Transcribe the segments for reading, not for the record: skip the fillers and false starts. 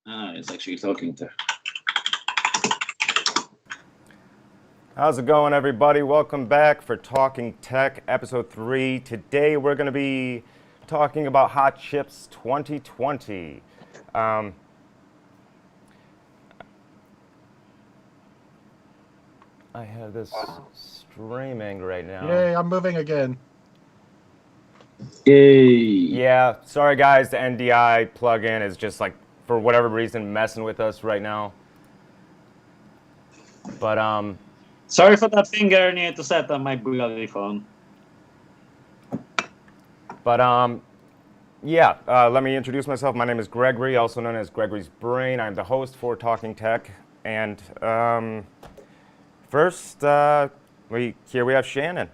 It's actually Talking Tech. How's it going, everybody? Welcome back for Talking Tech Episode 3. Today we're going to be talking about Hot Chips 2020. I have this streaming right now. Yay, I'm moving again. Yay! Yeah, sorry guys, the NDI plugin is just like, for whatever reason, messing with us right now. But, Sorry for that finger I need to set on my bloody phone. Yeah, let me introduce myself. My name is Gregory, also known as Gregory's Brain. I'm the host for Talking Tech. And first, here we have Shannon.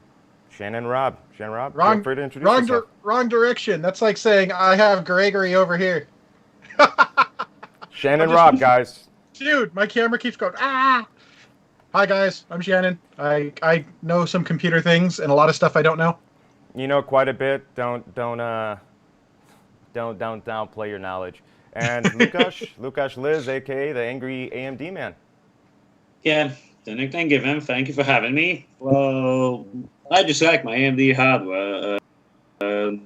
Shannon Robb. Shannon Robb, feel free to introduce yourself. Wrong direction. That's like saying I have Gregory over here. Shannon Robb, guys. Dude, my camera keeps going, ah! Hi, guys. I'm Shannon. I know some computer things and a lot of stuff I don't know. You know quite a bit. Don't downplay your knowledge. And Łukasz Lis, a.k.a. the Angry AMD Man. Yeah, thank you, thank you for having me. Well, I just like my AMD hardware. I'm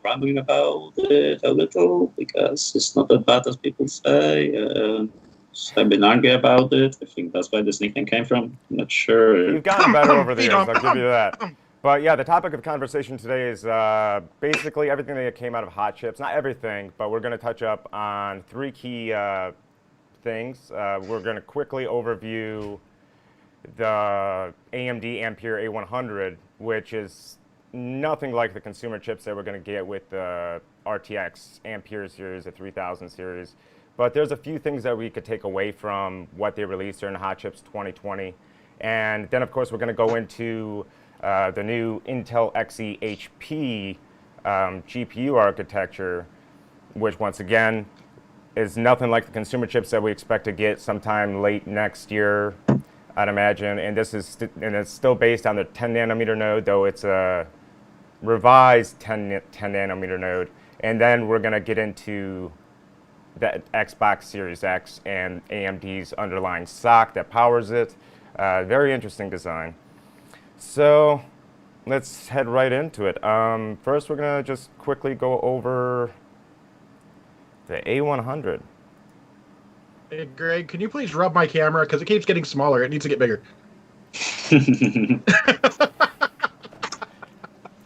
rambling about it a little because it's not as bad as people say. I've been angry about it. I think that's where this nickname came from. I'm not sure. You've gotten better over the years, I'll give you that. But yeah, the topic of conversation today is basically everything that came out of Hot Chips. Not everything, but we're going to touch up on three key things. We're going to quickly overview the AMD Ampere A100, which is nothing like the consumer chips that we're going to get with the RTX Ampere series, the 3000 series. But there's a few things that we could take away from what they released during Hot Chips 2020. And then, of course, we're going to go into the new Intel Xe HP GPU architecture, which, once again, is nothing like the consumer chips that we expect to get sometime late next year, I'd imagine. And it's still based on the 10 nanometer node, though it's a revised 10 nanometer node. And then we're going to get into the Xbox Series X and AMD's underlying SoC that powers it. Very interesting design. So let's head right into it. First, we're going to just quickly go over the A100. Hey, Greg, can you please rub my camera? Because it keeps getting smaller. It needs to get bigger.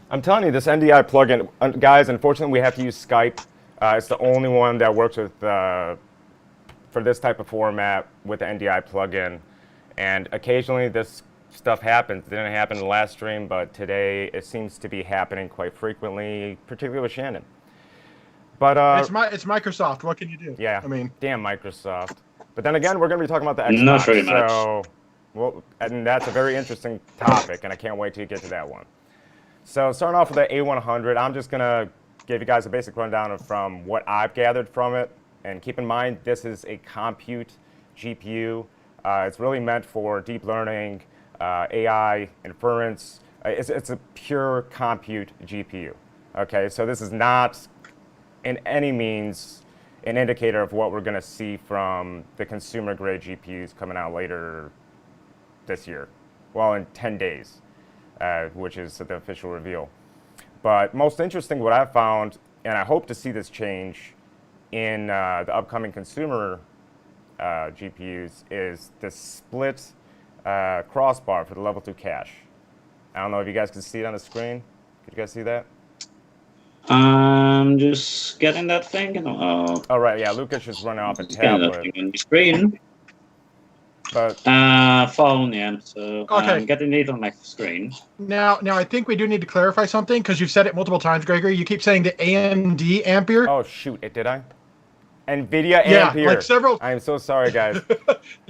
I'm telling you, this NDI plugin, guys, unfortunately, we have to use Skype. It's the only one that works with for this type of format with the NDI plugin. And occasionally this stuff happens. It didn't happen in the last stream, but today it seems to be happening quite frequently, particularly with Shannon. But it's Microsoft. What can you do? Yeah, I mean, damn Microsoft. But then again, we're going to be talking about the Xbox. Not very much. So, well, and that's a very interesting topic, and I can't wait to get to that one. So starting off with the A100, I'm just going to give you guys a basic rundown from what I've gathered from it. And keep in mind, this is a compute GPU. It's really meant for deep learning, AI, inference. It's a pure compute GPU. Okay, so this is not in any means an indicator of what we're going to see from the consumer-grade GPUs coming out later this year. Well, in 10 days, which is the official reveal. But most interesting, what I've found, and I hope to see this change in the upcoming consumer GPUs, is the split crossbar for the level 2 cache. I don't know if you guys can see it on the screen. Could you guys see that? I'm just getting that thing. Oh, right, yeah, Łukasz is running off a getting that tablet. thing on the screen. But phone, yeah. So Okay. I'm getting it on my screen. now I think we do need to clarify something because you've said it multiple times, Gregory. You keep saying the AMD Ampere. oh shoot, did I? NVIDIA Yeah, Ampere. like several. I am so sorry, guys.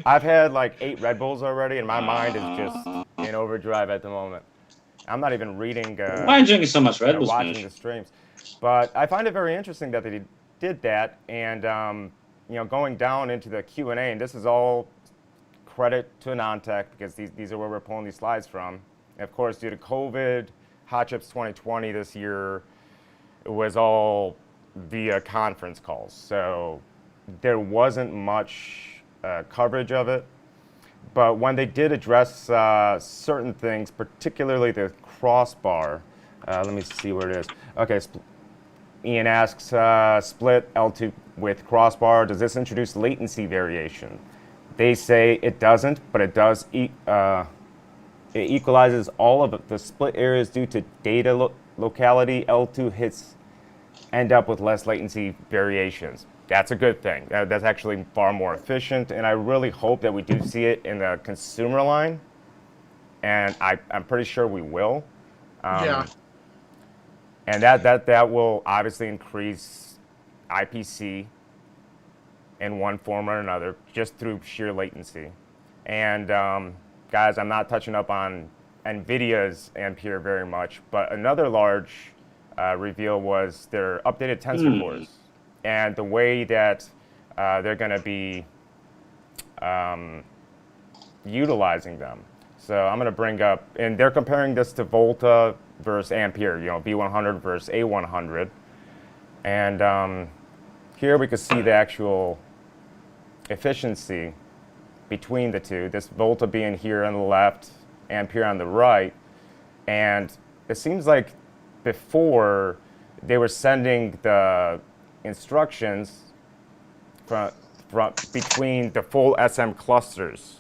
I've had like 8 Red Bulls already, and my mind is just in overdrive at the moment. I'm not even reading. Why are you drinking so much Red or Bull? watching the streams. But I find it very interesting that they did that, and going down into the Q&A, and this is all credit to Nantech because these are where we're pulling these slides from. And of course, due to COVID, Hot Chips 2020 this year, it was all via conference calls. So there wasn't much coverage of it. But when they did address certain things, particularly the crossbar, let me see where it is. Okay, Ian asks, split L2 with crossbar, does this introduce latency variation? They say it doesn't, but it does. It equalizes all of the split areas due to data locality. L2 hits end up with less latency variations. That's a good thing. That's actually far more efficient, and I really hope that we do see it in the consumer line, and I'm pretty sure we will. Yeah. And that will obviously increase IPC in one form or another, just through sheer latency. And guys, I'm not touching up on NVIDIA's Ampere very much, but another large reveal was their updated tensor cores and the way that they're going to be utilizing them. So I'm going to bring up, and they're comparing this to Volta versus Ampere, V100 versus A100. And here we can see the actual efficiency between the two, this Volta being here on the left, Ampere on the right. And it seems like before they were sending the instructions from between the full SM clusters,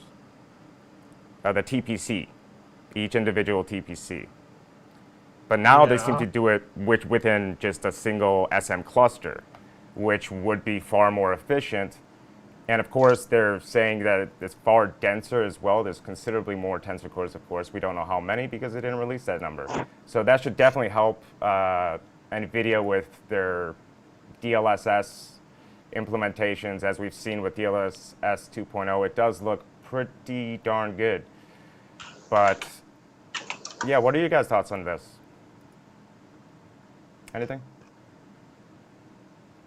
the TPC, each individual TPC. But now they seem to do it within just a single SM cluster, which would be far more efficient. And of course, they're saying that it's far denser as well. There's considerably more tensor cores, of course. We don't know how many because they didn't release that number. So that should definitely help NVIDIA with their DLSS implementations. As we've seen with DLSS 2.0, it does look pretty darn good. But yeah, what are you guys' thoughts on this? Anything?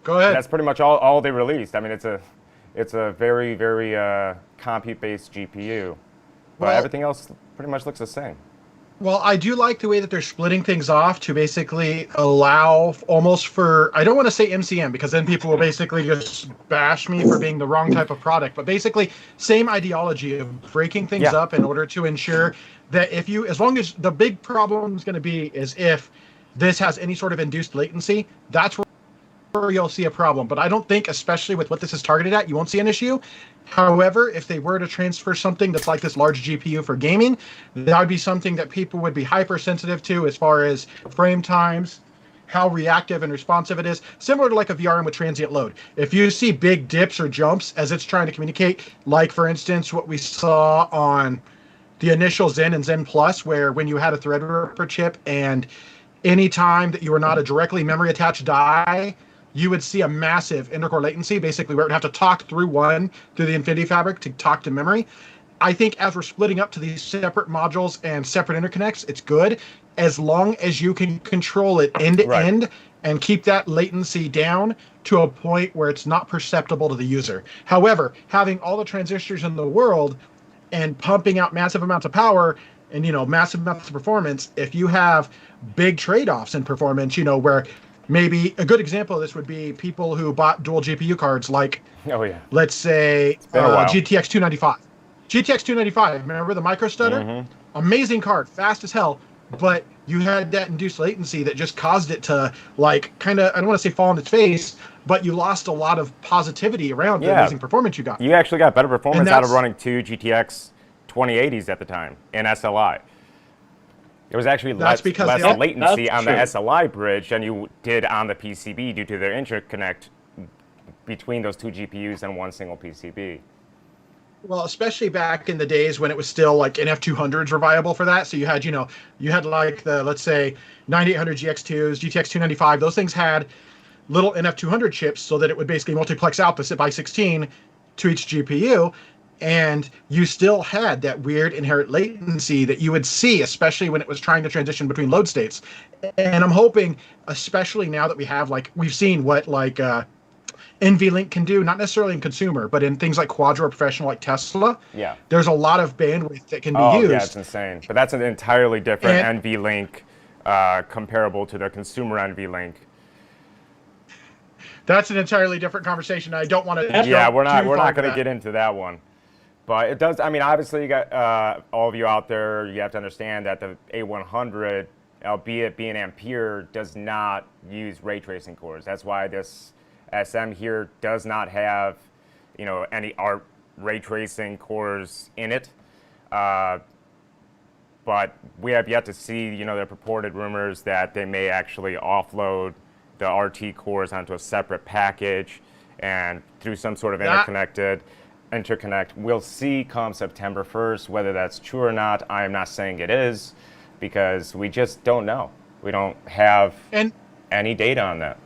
Go ahead. That's pretty much all they released. I mean, it's a very, very compute-based GPU, but everything else pretty much looks the same. Well, I do like the way that they're splitting things off to basically allow almost for, I don't want to say MCM because then people will basically just bash me for being the wrong type of product, but basically same ideology of breaking things up in order to ensure that if you, as long as the big problem is going to be is if this has any sort of induced latency, that's where you'll see a problem. But I don't think, especially with what this is targeted at, you won't see an issue. However, if they were to transfer something that's like this large GPU for gaming, that would be something that people would be hypersensitive to as far as frame times, how reactive and responsive it is, similar to like a VRM with transient load. If you see big dips or jumps as it's trying to communicate, like for instance, what we saw on the initial Zen and Zen Plus, where when you had a Threadripper chip and any time that you were not a directly memory attached die, you would see a massive intercore latency, basically where it would have to talk through the Infinity Fabric to talk to memory. I think as we're splitting up to these separate modules and separate interconnects, it's good as long as you can control it end to end and keep that latency down to a point where it's not perceptible to the user. However, having all the transistors in the world and pumping out massive amounts of power and, massive amounts of performance, if you have big trade-offs in performance, where maybe a good example of this would be people who bought dual GPU cards like, let's say, GTX 295. GTX 295, remember the micro stutter? Mm-hmm. Amazing card, fast as hell, but you had that induced latency that just caused it to, kind of, I don't want to say fall on its face, but you lost a lot of positivity around the amazing performance you got. You actually got better performance out of running two GTX 2080s at the time in SLI. It was actually less latency on the SLI bridge than you did on the PCB due to their interconnect between those two GPUs and one single PCB. Well, especially back in the days when it was still like NF200s were viable for that. So you had, you had like the, let's say, 9800 GX2s, GTX 295. Those things had little NF200 chips so that it would basically multiplex out the by 16 to each GPU. And you still had that weird inherent latency that you would see, especially when it was trying to transition between load states. And I'm hoping, especially now that we have, we've seen what, NVLink can do, not necessarily in consumer, but in things like Quadro or professional like Tesla. Yeah. There's a lot of bandwidth that can be used. Yeah, it's insane. But that's an entirely different NVLink comparable to the consumer NVLink. That's an entirely different conversation. I don't want to. Yeah, we're not going to get into that one. But it does. I mean, obviously, you got all of you out there. You have to understand that the A100, albeit being Ampere, does not use ray tracing cores. That's why this SM here does not have, any art ray tracing cores in it. But we have yet to see, the purported rumors that they may actually offload the RT cores onto a separate package and through some sort of interconnect. We'll see come September 1st whether that's true or not. I am not saying it is because we just don't know. We don't have any data on that.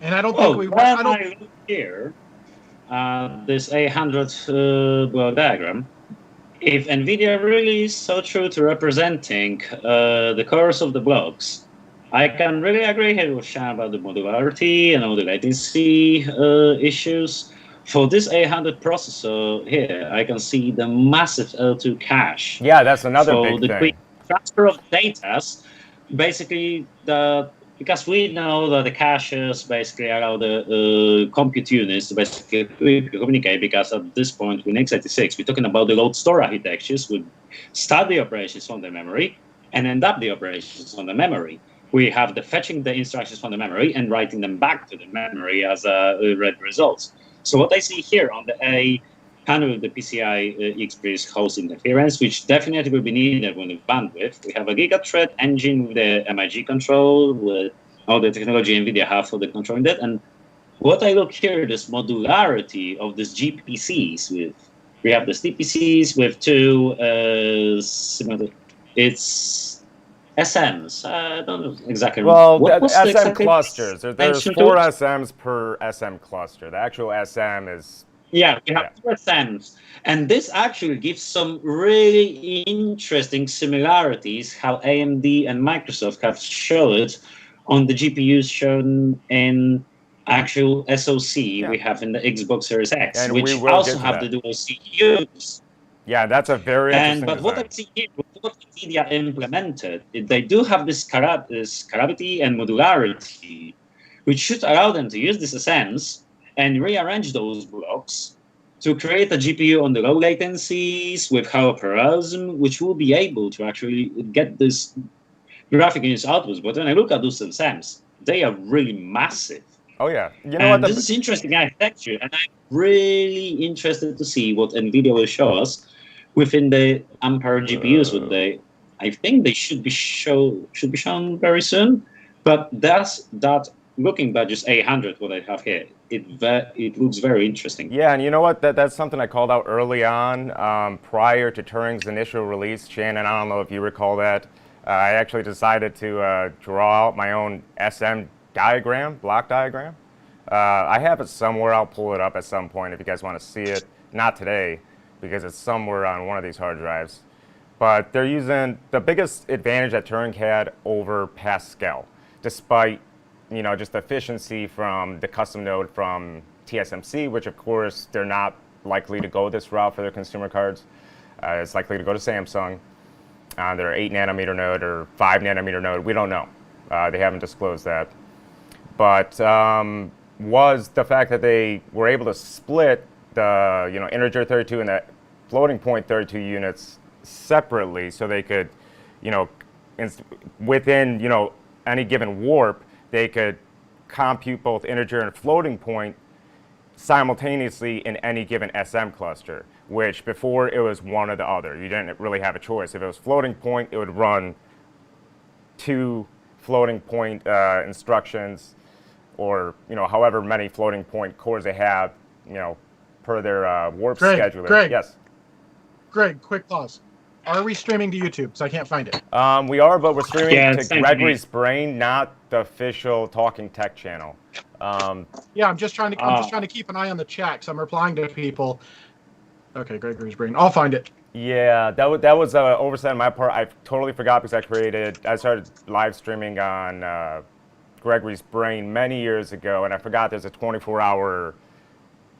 And I don't think we. I look here, this A100 block diagram. If NVIDIA really is so true to representing the cores of the blocks, I can really agree here with Shannon about the modularity and all the latency issues. For this A100 processor here, I can see the massive L2 cache. Yeah, that's another big thing. Quick transfer of data, basically, because we know that the caches basically allow the compute units to basically communicate, because at this point with x86, we're talking about the load store architectures, we start the operations on the memory and end up the operations on the memory. We have the fetching the instructions from the memory and writing them back to the memory as read results. So what I see here on the A100, the PCI Express host interference, which definitely will be needed when the bandwidth. We have a gigathread engine with the MIG control, with all the technology NVIDIA have for the controlling that. And what I look here, this modularity of these GPCs we have the TPCs with two similar. It's SMs. I don't know exactly. Well, SM clusters. There's 4 SMs per SM cluster. The actual SM is. Yeah, we have 2 SMs. And this actually gives some really interesting similarities how AMD and Microsoft have showed on the GPUs shown in actual SoC we have in the Xbox Series X, and which also have the dual CPUs. Yeah, that's a very interesting But what I see here, what NVIDIA implemented, they do have this scalability and modularity, which should allow them to use these SMs and rearrange those blocks to create a GPU on the low latencies with higher parallelism, which will be able to actually get this graphic units outputs. But when I look at those SMs, they are really massive. Oh yeah, what? This is interesting architecture, and I'm really interested to see what NVIDIA will show us within the Ampere GPUs. I think they should be shown very soon. But that looking at just A100, what I have here, it looks very interesting. Yeah, and you know what? That's something I called out early on, prior to Turing's initial release. Shannon, I don't know if you recall that. I actually decided to draw out my own SM block diagram. I have it somewhere. I'll pull it up at some point if you guys want to see it. Not today, because it's somewhere on one of these hard drives. But they're using the biggest advantage that Turing had over Pascal, despite just the efficiency from the custom node from TSMC, which of course they're not likely to go this route for their consumer cards. It's likely to go to Samsung on their 8 nanometer node or 5 nanometer node. We don't know. They haven't disclosed that. But was the fact that they were able to split the integer 32 and the floating point 32 units separately, so they could, within any given warp, they could compute both integer and floating point simultaneously in any given SM cluster, which before it was one or the other. You didn't really have a choice. If it was floating point, it would run 2 floating point instructions, or however many floating point cores they have, per their warp scheduling. Greg, yes. Greg, quick pause. Are we streaming to YouTube? Because I can't find it. We are, but we're streaming to Gregory's Brain, not the official Talking Tech channel. Yeah, I'm just trying to keep an eye on the chat because I'm replying to people. Okay, Gregory's Brain. I'll find it. Yeah, that was an oversight on my part. I totally forgot because I started live streaming on Gregory's Brain many years ago, and I forgot there's a 24-hour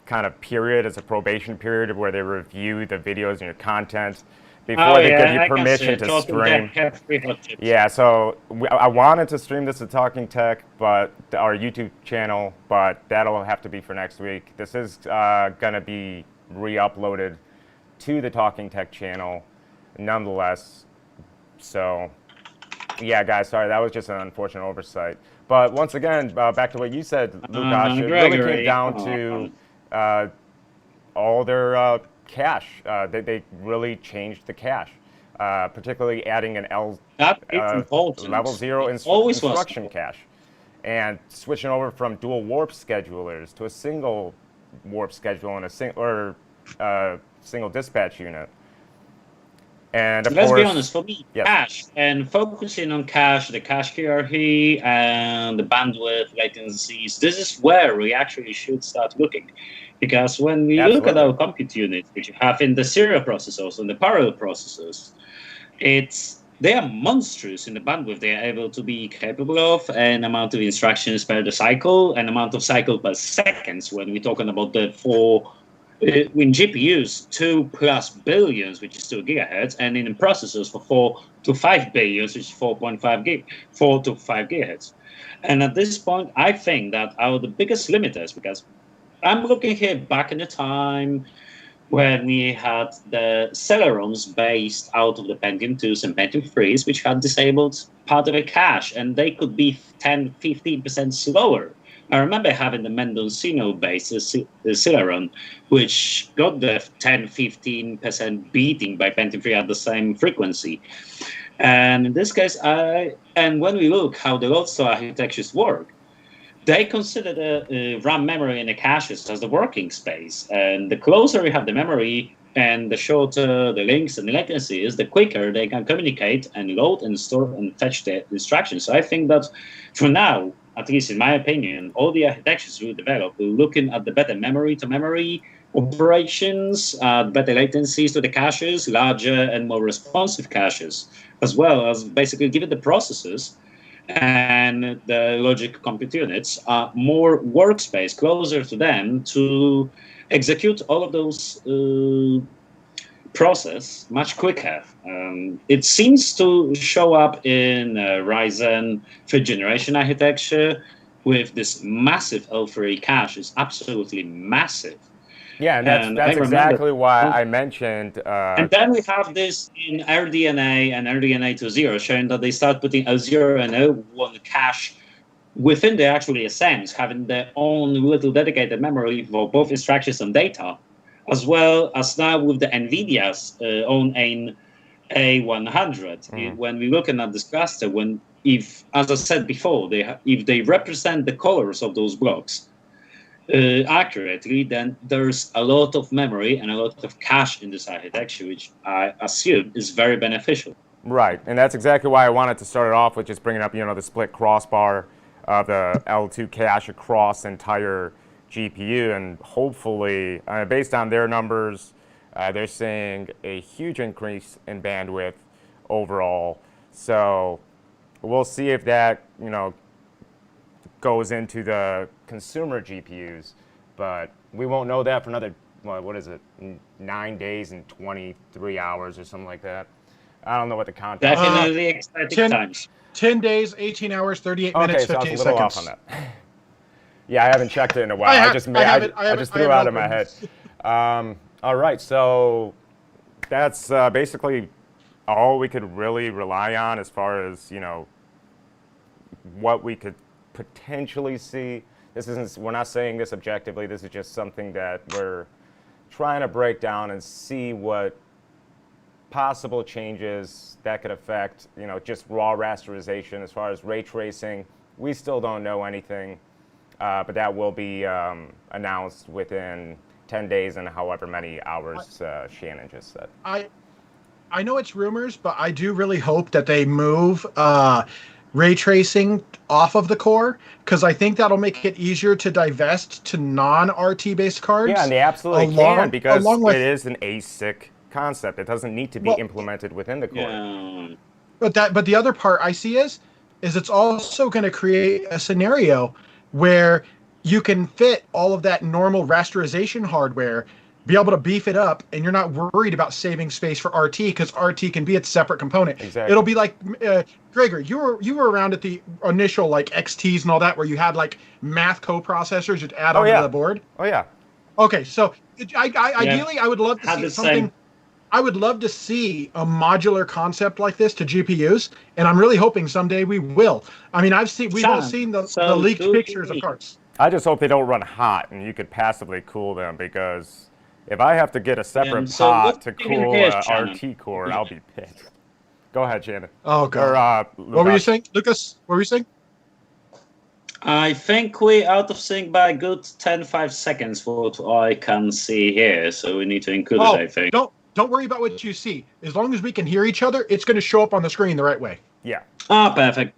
kind of period. It's a probation period where they review the videos and your content before they give you I can see permission it. to Talking stream. Tech Ep3 hot chips. Yeah, so I wanted to stream this to Talking Tech, but our YouTube channel, but that'll have to be for next week. This is gonna be re-uploaded to the Talking Tech channel, nonetheless. So, yeah, guys, sorry, that was just an unfortunate oversight. But once again, back to what you said, Łukasz, it really came down to all their cache. They really changed the cache, particularly adding an level 0 instruction cache, and switching over from dual warp schedulers to a single warp schedule and a single dispatch unit. And let's be honest, for me, cache and focusing on cache, the cache hierarchy and the bandwidth latencies, this is where we actually should start looking. Because when we look at our compute units, which you have in the serial processors and the parallel processors, they are monstrous in the bandwidth they are able to be capable of, and amount of instructions per the cycle, and amount of cycle per seconds when we're talking about the in GPUs, 2+ billions, which is 2 gigahertz, and in processors for 4 to 5 billions, which is 4 to 5 gigahertz. And at this point, I think that the biggest limiters, because I'm looking here back in the time when we had the Celerons based out of the Pentium 2s and Pentium 3s, which had disabled part of the cache, and they could be 10-15% slower. I remember having the Mendocino-based Celeron, which got the 10-15% beating by Pentium 3 at the same frequency. And in this case, and when we look how the Lodestar architectures work, they consider the RAM memory in the caches as the working space. And the closer you have the memory and the shorter the links and the latency is, the quicker they can communicate and load and store and fetch the instructions. So I think that for now, at least in my opinion, all the architectures we develop, we're looking at the better memory-to-memory operations, better latencies to the caches, larger and more responsive caches, as well as basically giving the processors and the logic compute units more workspace closer to them to execute all of those process much quicker. It seems to show up in Ryzen 5th generation architecture with this massive L3 cache. It's absolutely massive. Yeah, and that's exactly why I mentioned. And then we have this in RDNA and RDNA 2.0 showing that they start putting L0 and L1 cache within the actual ESMs, having their own little dedicated memory for both instructions and data, as well as now with the NVIDIA's own A100. When we're looking at this cluster, if, as I said before, if they represent the colors of those blocks accurately, then there's a lot of memory and a lot of cache in this architecture, which I assume is very beneficial. Right, and that's exactly why I wanted to start it off with just bringing up, the split crossbar of the L2 cache across the entire GPU, and hopefully, based on their numbers, they're seeing a huge increase in bandwidth overall. So we'll see if that, goes into the consumer GPUs, but we won't know that for another, 9 days and 23 hours or something like that. I don't know what the count is. Definitely exciting times. 10 days, 18 hours, 38 minutes, 58 seconds. Okay, so I was a little off on that. Yeah, I haven't checked it in a while. I just threw it out of my head. All right, so that's basically all we could really rely on as far as, what we could potentially see. We're not saying this objectively. This is just something that we're trying to break down and see what possible changes that could affect, just raw rasterization. As far as ray tracing, we still don't know anything, but that will be announced within 10 days and however many hours Shannon just said. I know it's rumors, but I do really hope that they move ray tracing off of the core, because I think that'll make it easier to divest to non-RT based cards. Yeah, and they absolutely can, because it is an ASIC concept. It doesn't need to be implemented within the core. Yeah. But the other part I see is it's also going to create a scenario where you can fit all of that normal rasterization hardware be able to beef it up, and you're not worried about saving space for RT because RT can be its separate component. Exactly. It'll be like Gregor, you were around at the initial like XTs and all that, where you had like math coprocessors you'd add onto the board. Oh yeah. Okay, so ideally, I would love to see something. I would love to see a modular concept like this to GPUs, and I'm really hoping someday we will. I mean, we've all seen the leaked pictures, of course. I just hope they don't run hot and you could passively cool them, because if I have to get a separate pot to cool an RT core, I'll be pissed. Go ahead, Shannon. Oh, God. What were you saying, Lucas? What were you saying? I think we're out of sync by a good 10-5 seconds, what I can see here. So we need to include it, I think. Don't worry about what you see. As long as we can hear each other, it's going to show up on the screen the right way. Yeah. Ah, perfect.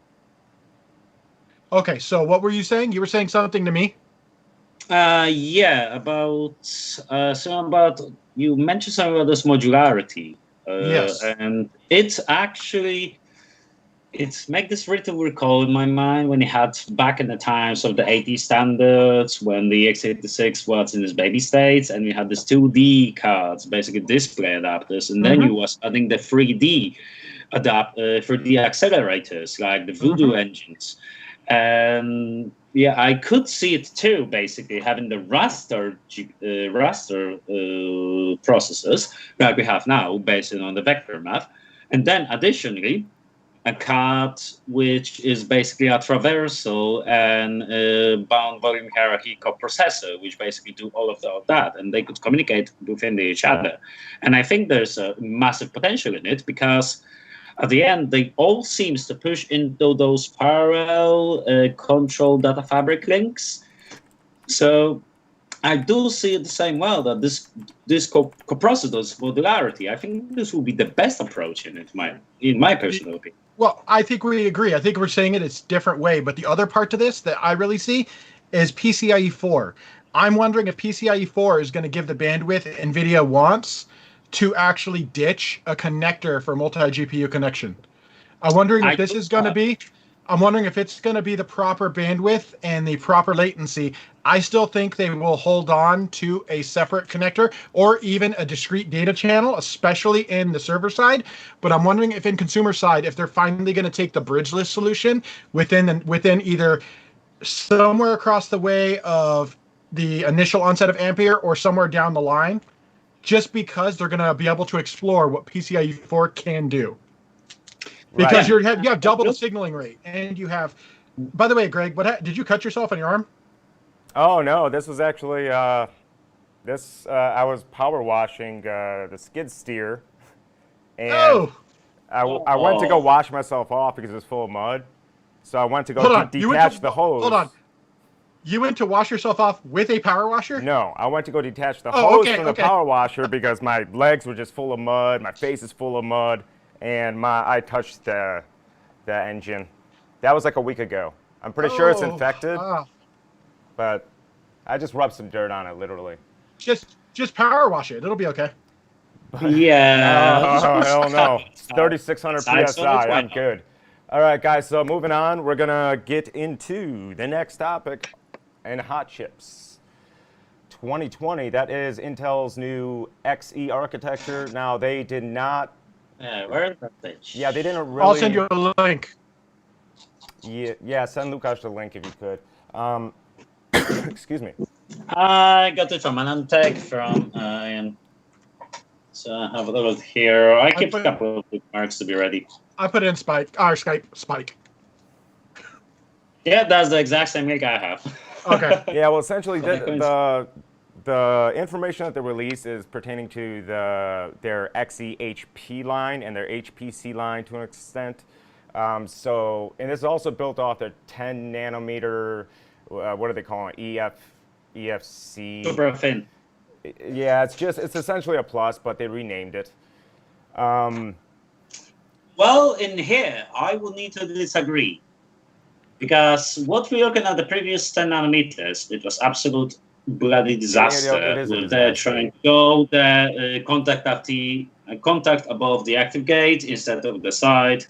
Okay, so what were you saying? You were saying something to me? Yeah, about you mentioned something about this modularity. Yes. And it's make this little recall in my mind when you had back in the times of the 80 standards, when the x86 was in its baby states, and we had these 2D cards, basically display adapters, and then you was adding the 3D 3D accelerators like the Voodoo engines. And yeah, I could see it too, basically having the raster processors like we have now, based on the vector math, and then additionally a card which is basically a traversal and bound volume hierarchy coprocessor, which basically do all of that, and they could communicate within each other. And I think there's a massive potential in it, because at the end, they all seems to push into those parallel control data fabric links. So I do see it the same way, that this coprocessors modularity, I think this will be the best approach in my personal opinion. Well, I think we agree. I think we're saying it's a different way. But the other part to this that I really see is PCIe 4. I'm wondering if PCIe 4 is going to give the bandwidth NVIDIA wants to actually ditch a connector for multi-GPU connection. I'm wondering if this is going to be. I'm wondering if it's going to be the proper bandwidth and the proper latency. I still think they will hold on to a separate connector or even a discrete data channel, especially in the server side. But I'm wondering if in consumer side, if they're finally going to take the bridgeless solution within either somewhere across the way of the initial onset of Ampere or somewhere down the line, just because they're going to be able to explore what PCIe 4 can do. Because you have double the signaling rate, and you have. By the way, Greg, did you cut yourself on your arm? Oh no, this was actually I was power washing the skid steer, and I went to go wash myself off because it was full of mud. So I went to go detach the hose. Hold on. You went to wash yourself off with a power washer? No, I went to go detach the hose from the power washer because my legs were just full of mud, my face is full of mud, and I touched the engine. That was like a week ago. I'm pretty sure it's infected, but I just rubbed some dirt on it, literally. Just power wash it. It'll be okay. Yeah. Oh, hell no. It's 3,600 PSI. I'm good. All right, guys, so moving on, we're going to get into the next topic, and hot chips. 2020, that is Intel's new Xe architecture. Now, they did not... where is that bitch? Yeah, they didn't really... I'll send you a link. Yeah, send Łukasz the link if you could. Excuse me. I got it from Anantech, so I have a little here. I keep a couple of bookmarks to be ready. I put it in Skype. Spike. Yeah, that's the exact same link I have. Okay. Yeah, well, essentially, the information that they released is pertaining to their Xe HP line and their HPC line to an extent. And this is also built off their 10 nanometer, what are they calling it? EFC. Super thin. Yeah, it's essentially a plus, but they renamed it. Well, in here, I will need to disagree. Because what we're looking at the previous 10 nanometers, it was absolute bloody disaster. They're trying to go the contact above the active gate instead of the side.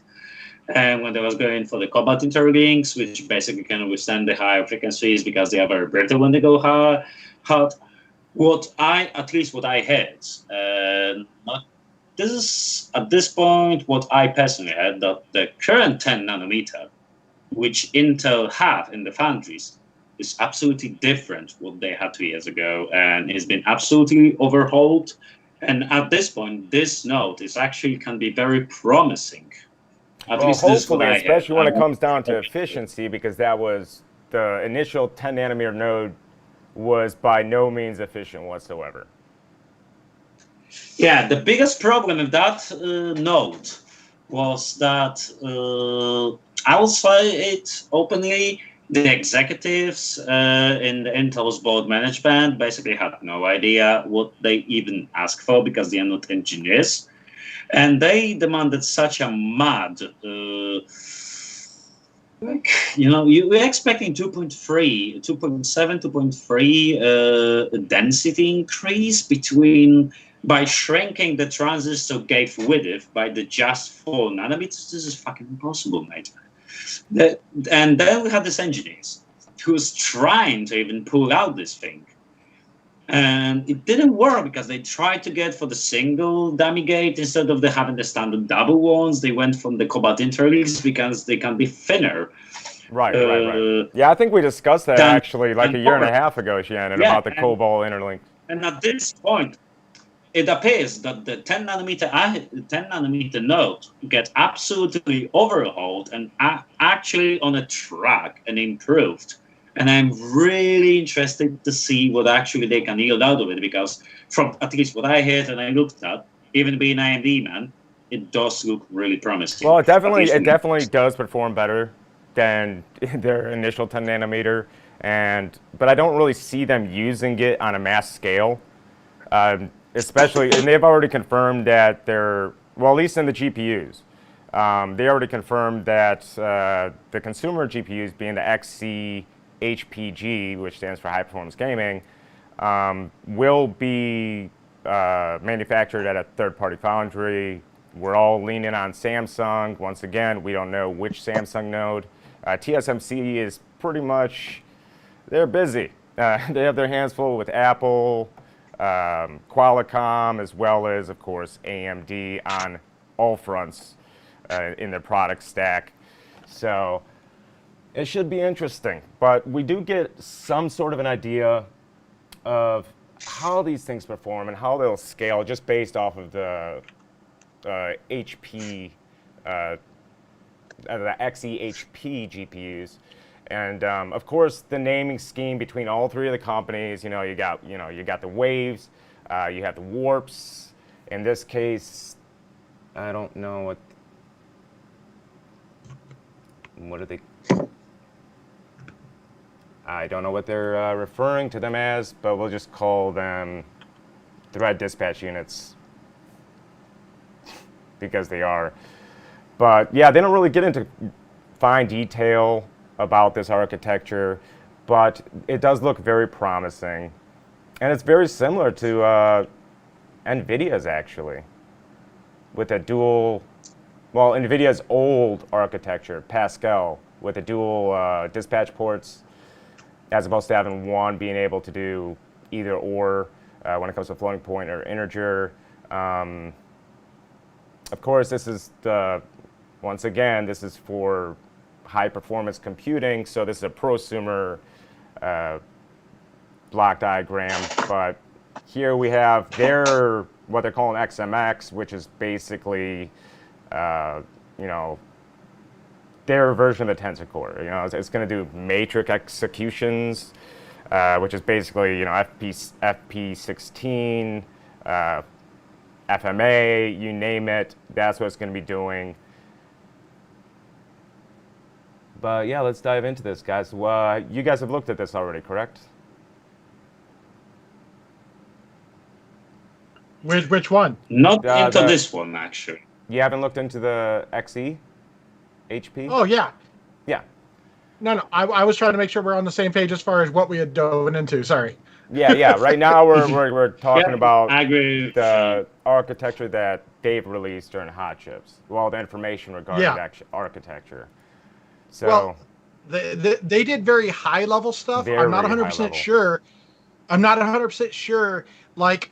And when they was going for the cobalt interlinks, which basically can withstand the higher frequencies because they are very brittle when they go hot. what I heard, not this is at this point what I personally heard, that the current 10 nanometer, which Intel have in the foundries, is absolutely different what they had 2 years ago, and has been absolutely overhauled. And at this point, this node is actually can be very promising. At least this is what hopefully, I especially heard. when it comes down to efficiency, because that was the initial 10 nanometer node was by no means efficient whatsoever. Yeah, the biggest problem with that node was that I will say it openly. The executives in the Intel's board management basically had no idea what they even asked for because they are not engineers, and they demanded such a mad. You're expecting 2.3, 2.7, 2.3 density increase by shrinking the transistor gate width by the just 4 nanometers. This is fucking impossible, mate. And then we have this engineers who's trying to even pull out this thing. And it didn't work because they tried to get for the single dummy gate instead of having the standard double ones. They went from the cobalt interleaves because they can be thinner. Right. Yeah, I think we discussed that actually like a year and a half ago, Shannon, about the cobalt interlink. And at this point, it appears that the 10 nanometer node get absolutely overhauled and actually on a track and improved. And I'm really interested to see what actually they can yield out of it, because from at least what I heard and I looked at, even being AMD man, it does look really promising. Well, it definitely does perform better than their initial 10 nanometer, but I don't really see them using it on a mass scale. Especially, and they've already confirmed that at least in the GPUs, they already confirmed that the consumer GPUs, being the XC HPG, which stands for High Performance Gaming, will be manufactured at a third-party foundry. We're all leaning on Samsung. Once again, we don't know which Samsung node. TSMC is pretty much, they're busy. They have their hands full with Apple, Qualcomm, as well as, of course, AMD on all fronts in their product stack. So it should be interesting. But we do get some sort of an idea of how these things perform and how they'll scale just based off of the HP, the XE-HP GPUs. And of course, the naming scheme between all three of the companies, you got the waves, you have the warps. In this case, I don't know what are they? I don't know what they're referring to them as, but we'll just call them thread dispatch units because they are. But yeah, they don't really get into fine detail about this architecture, but it does look very promising. And it's very similar to NVIDIA's actually, with a NVIDIA's old architecture, Pascal, with the dual dispatch ports, as opposed to having one being able to do either or when it comes to floating point or integer. Of course, this is once again, this is for high performance computing, so this is a prosumer block diagram, but here we have what they're calling XMX, which is basically their version of the Tensor Core. It's going to do matrix executions, which is basically FP16, FMA, you name it. That's what it's going to be doing. But yeah, let's dive into this, guys. You guys have looked at this already, correct? Which one? Not into this one, actually. You haven't looked into the XE HP? Oh, yeah. Yeah. No. I was trying to make sure we're on the same page as far as what we had dove into. Sorry. Yeah. Right now we're talking about the architecture that they've released during Hot Chips. Well, the information regarding that architecture. So they did very high level stuff. I'm not 100% sure. I'm not 100% sure, like,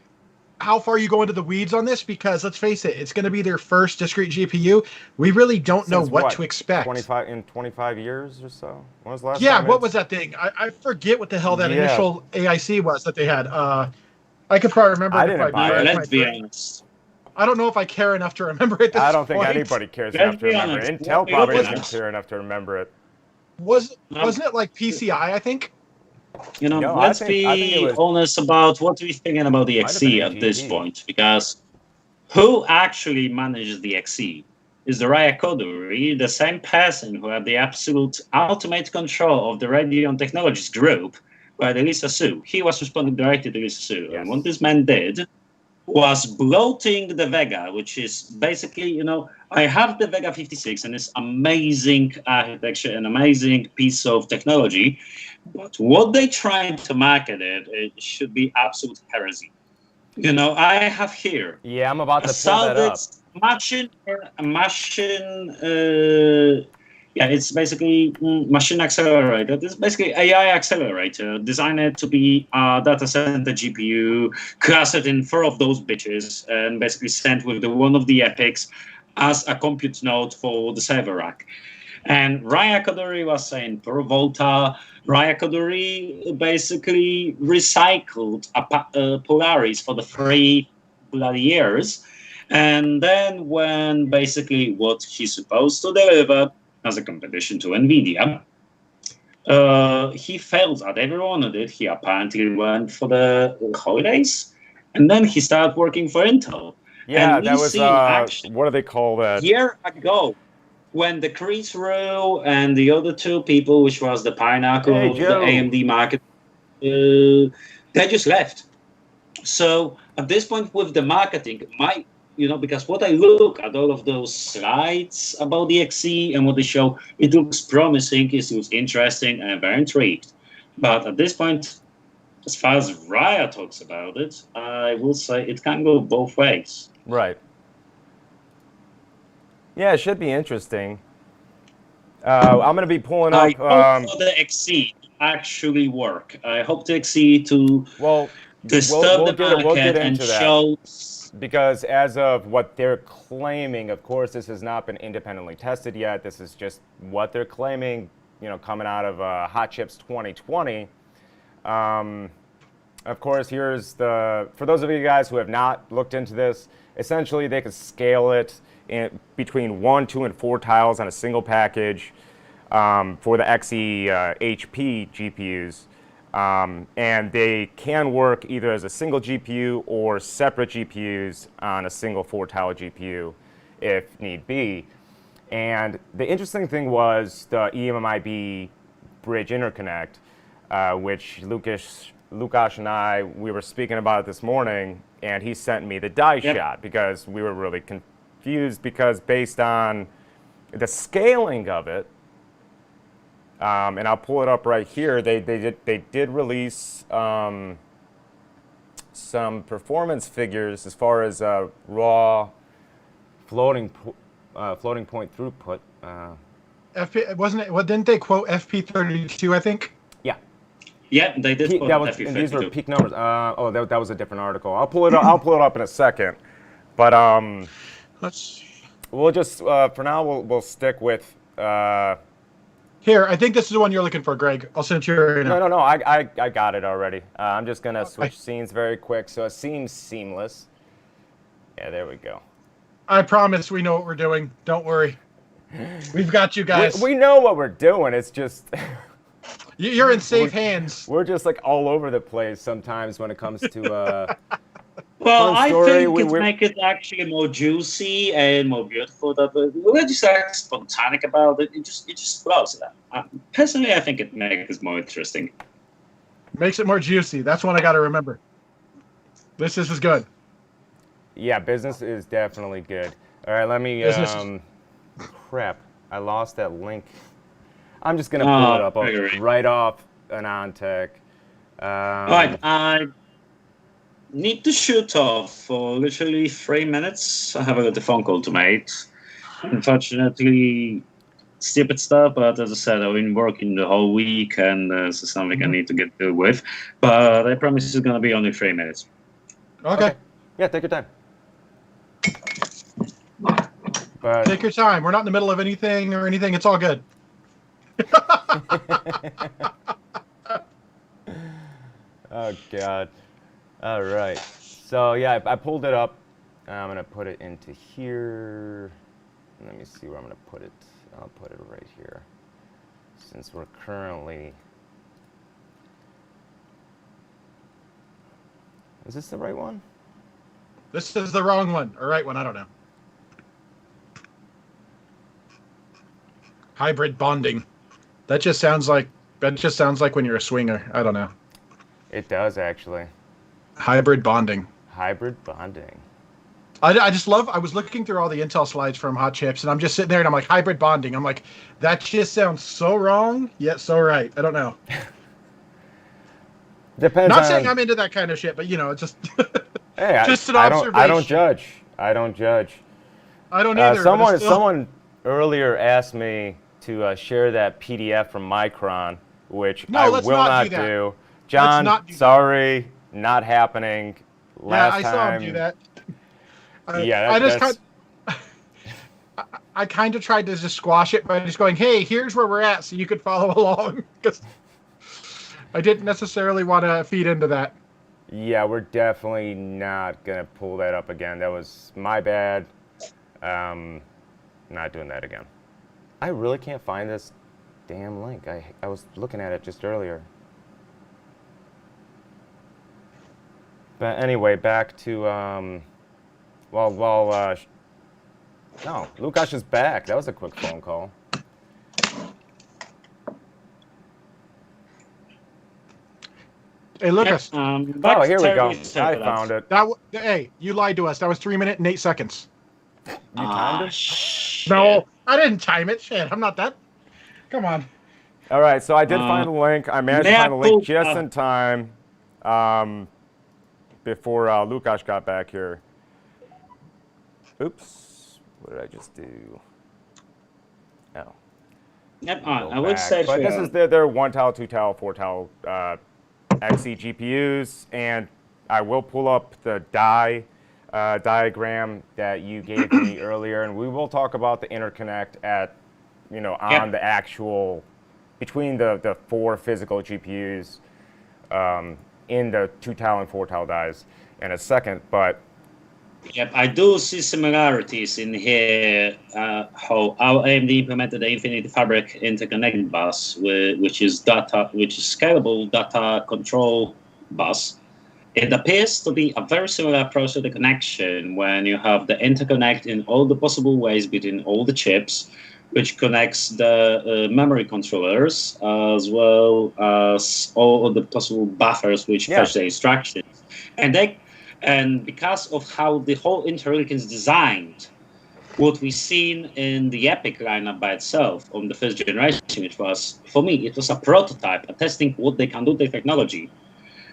how far you go into the weeds on this, because let's face it, it's going to be their first discrete GPU. We really don't know Since what to expect. 25 years or so? When was the last Yeah, time what was that thing? I forget what the hell that initial AIC was that they had. I could probably remember I it if didn't I buy it. racked my Let's be brain. honest. I don't know if I care enough to remember it. I don't think anybody cares Let's enough to be remember honest. it. Intel Let's be probably honest. doesn't care enough to remember it. Wasn't it like PCI, I think? You know, No, let's I think it be was, honest about what we're thinking about the might have been XE at this AGT. point, because who actually manages the XE? Is the Raya Koduri the same person who had the absolute ultimate control of the Radeon Technologies group by the Lisa Su? He was responding directly to Lisa Su. Yes. And what this man did was bloating the Vega, which is basically, you know, I have the Vega 56 and it's amazing architecture, an amazing piece of technology. But what they trying to market it should be absolute heresy. You know, I have here Yeah, I'm about a to pull that up. machine, yeah, it's basically machine accelerator. It's basically AI accelerator designed to be a data center GPU, clustered in 4 of those bitches, and basically sent with one of the epics as a compute node for the server rack. And Raya Koduri was saying per Volta, Raya Koduri basically recycled a Polaris for the 3 bloody years. And then when basically what he's supposed to deliver as a competition to NVIDIA, he failed at every one of it. He apparently went for the holidays. And then he started working for Intel. Yeah, and that was, actually, what do they call that? a year ago, when the Chris Rowe and the other 2 people, which was the pinnacle of the AMD market, they just left. So at this point with the marketing, because what I look at all of those slides about the XE and what they show, it looks promising, it looks interesting, and I'm very intrigued. But at this point, as far as Raya talks about it, I will say it can go both ways. Right. Yeah, it should be interesting. I'm going to be pulling up. I hope for the XE to actually work. I hope the XE to disturb the market and show. Because as of what they're claiming, of course, this has not been independently tested yet. This is just what they're claiming, you know, coming out of Hot Chips 2020. Of course, here's for those of you guys who have not looked into this, essentially they could scale it in between 1, 2, and 4 tiles on a single package for the XE HP GPUs. And they can work either as a single GPU or separate GPUs on a single 4-tile GPU if need be. And the interesting thing was the EMIB bridge interconnect, which Łukasz and I, we were speaking about it this morning, and he sent me the die shot because we were really confused because based on the scaling of it, and I'll pull it up right here. They did release some performance figures as far as raw floating point throughput. Wasn't it? What didn't they quote Ep.32? I think. Yeah. Yeah, they did. And these were peak numbers. That was a different article. I'll pull it up. I'll pull it up in a second. But we'll just for now we'll stick with. Here, I think this is the one you're looking for, Greg. I'll send it to you right now. No. I got it already. I'm just gonna switch scenes very quick so it seems seamless. Yeah, there we go. I promise we know what we're doing. Don't worry. We've got you guys. We know what we're doing. It's just you're in safe hands. We're just like all over the place sometimes when it comes to. Well, I think it makes it actually more juicy and more beautiful. That we're just like spontaneous about it. It just flows. Personally, I think it makes it more interesting. Makes it more juicy. That's one I got to remember. This is good. Yeah, business is definitely good. All right, let me. Crap, I lost that link. I'm just gonna pull it up right off AnandTech. All right, I need to shoot off for literally 3 minutes. I have a little phone call to make. Unfortunately, stupid stuff, but as I said, I've been working the whole week, and this is something I need to get through with. But I promise it's going to be only 3 minutes. Okay. Yeah, take your time. But Take your time. We're not in the middle of anything or anything. It's all good. oh God. All right. So yeah, I pulled it up. I'm gonna put it into here. Let me see where I'm gonna put it. I'll put it right here, since we're currently. Is this the right one? This is the wrong one, or right one. I don't know. Hybrid bonding. That just sounds like when you're a swinger. I don't know. It does actually. Hybrid bonding. Hybrid bonding. I just love. I was looking through all the Intel slides from Hot Chips, and I'm just sitting there, and I'm like, hybrid bonding. I'm like, that just sounds so wrong, yet so right. I don't know. Depends. Not saying I'm into that kind of shit, but it's just Hey, just an observation. I don't judge. I don't either. Someone earlier asked me to share that PDF from Micron, which I will not do. John, sorry, not happening. Last time. I saw him do that. I kind of tried to just squash it by just going, hey, here's where we're at, so you could follow along. Because I didn't necessarily want to feed into that. Yeah, we're definitely not going to pull that up again. That was my bad. Not doing that again. I really can't find this damn link. I was looking at it just earlier. But anyway, back to, no, Łukasz is back. That was a quick phone call. Hey, Łukasz. Here we go. I found it. Hey, you lied to us. That was 3 minutes and 8 seconds. You timed it? No, I didn't time it. Shit, I'm not that. Come on. All right, so I did find the link. I managed to find the link just in time before Łukasz got back here. Oops. What did I just do? Oh. Yep, I would say but this is their 1 tile, 2 tile, 4 tile XE GPUs, and I will pull up the diagram that you gave me earlier, and we will talk about the interconnect at, on the actual, between the 4 physical GPUs in the 2 tile and 4 tile dies in a second, but. Yep, I do see similarities in here, how our AMD implemented the Infinity Fabric interconnect bus, which is scalable data control bus. It appears to be a very similar approach to the connection when you have the interconnect in all the possible ways between all the chips, which connects the memory controllers as well as all of the possible buffers which fetch the instructions. And because of how the whole interlink is designed, what we've seen in the EPYC lineup by itself on the first generation, which was, for me, it was a prototype, a testing what they can do with the technology.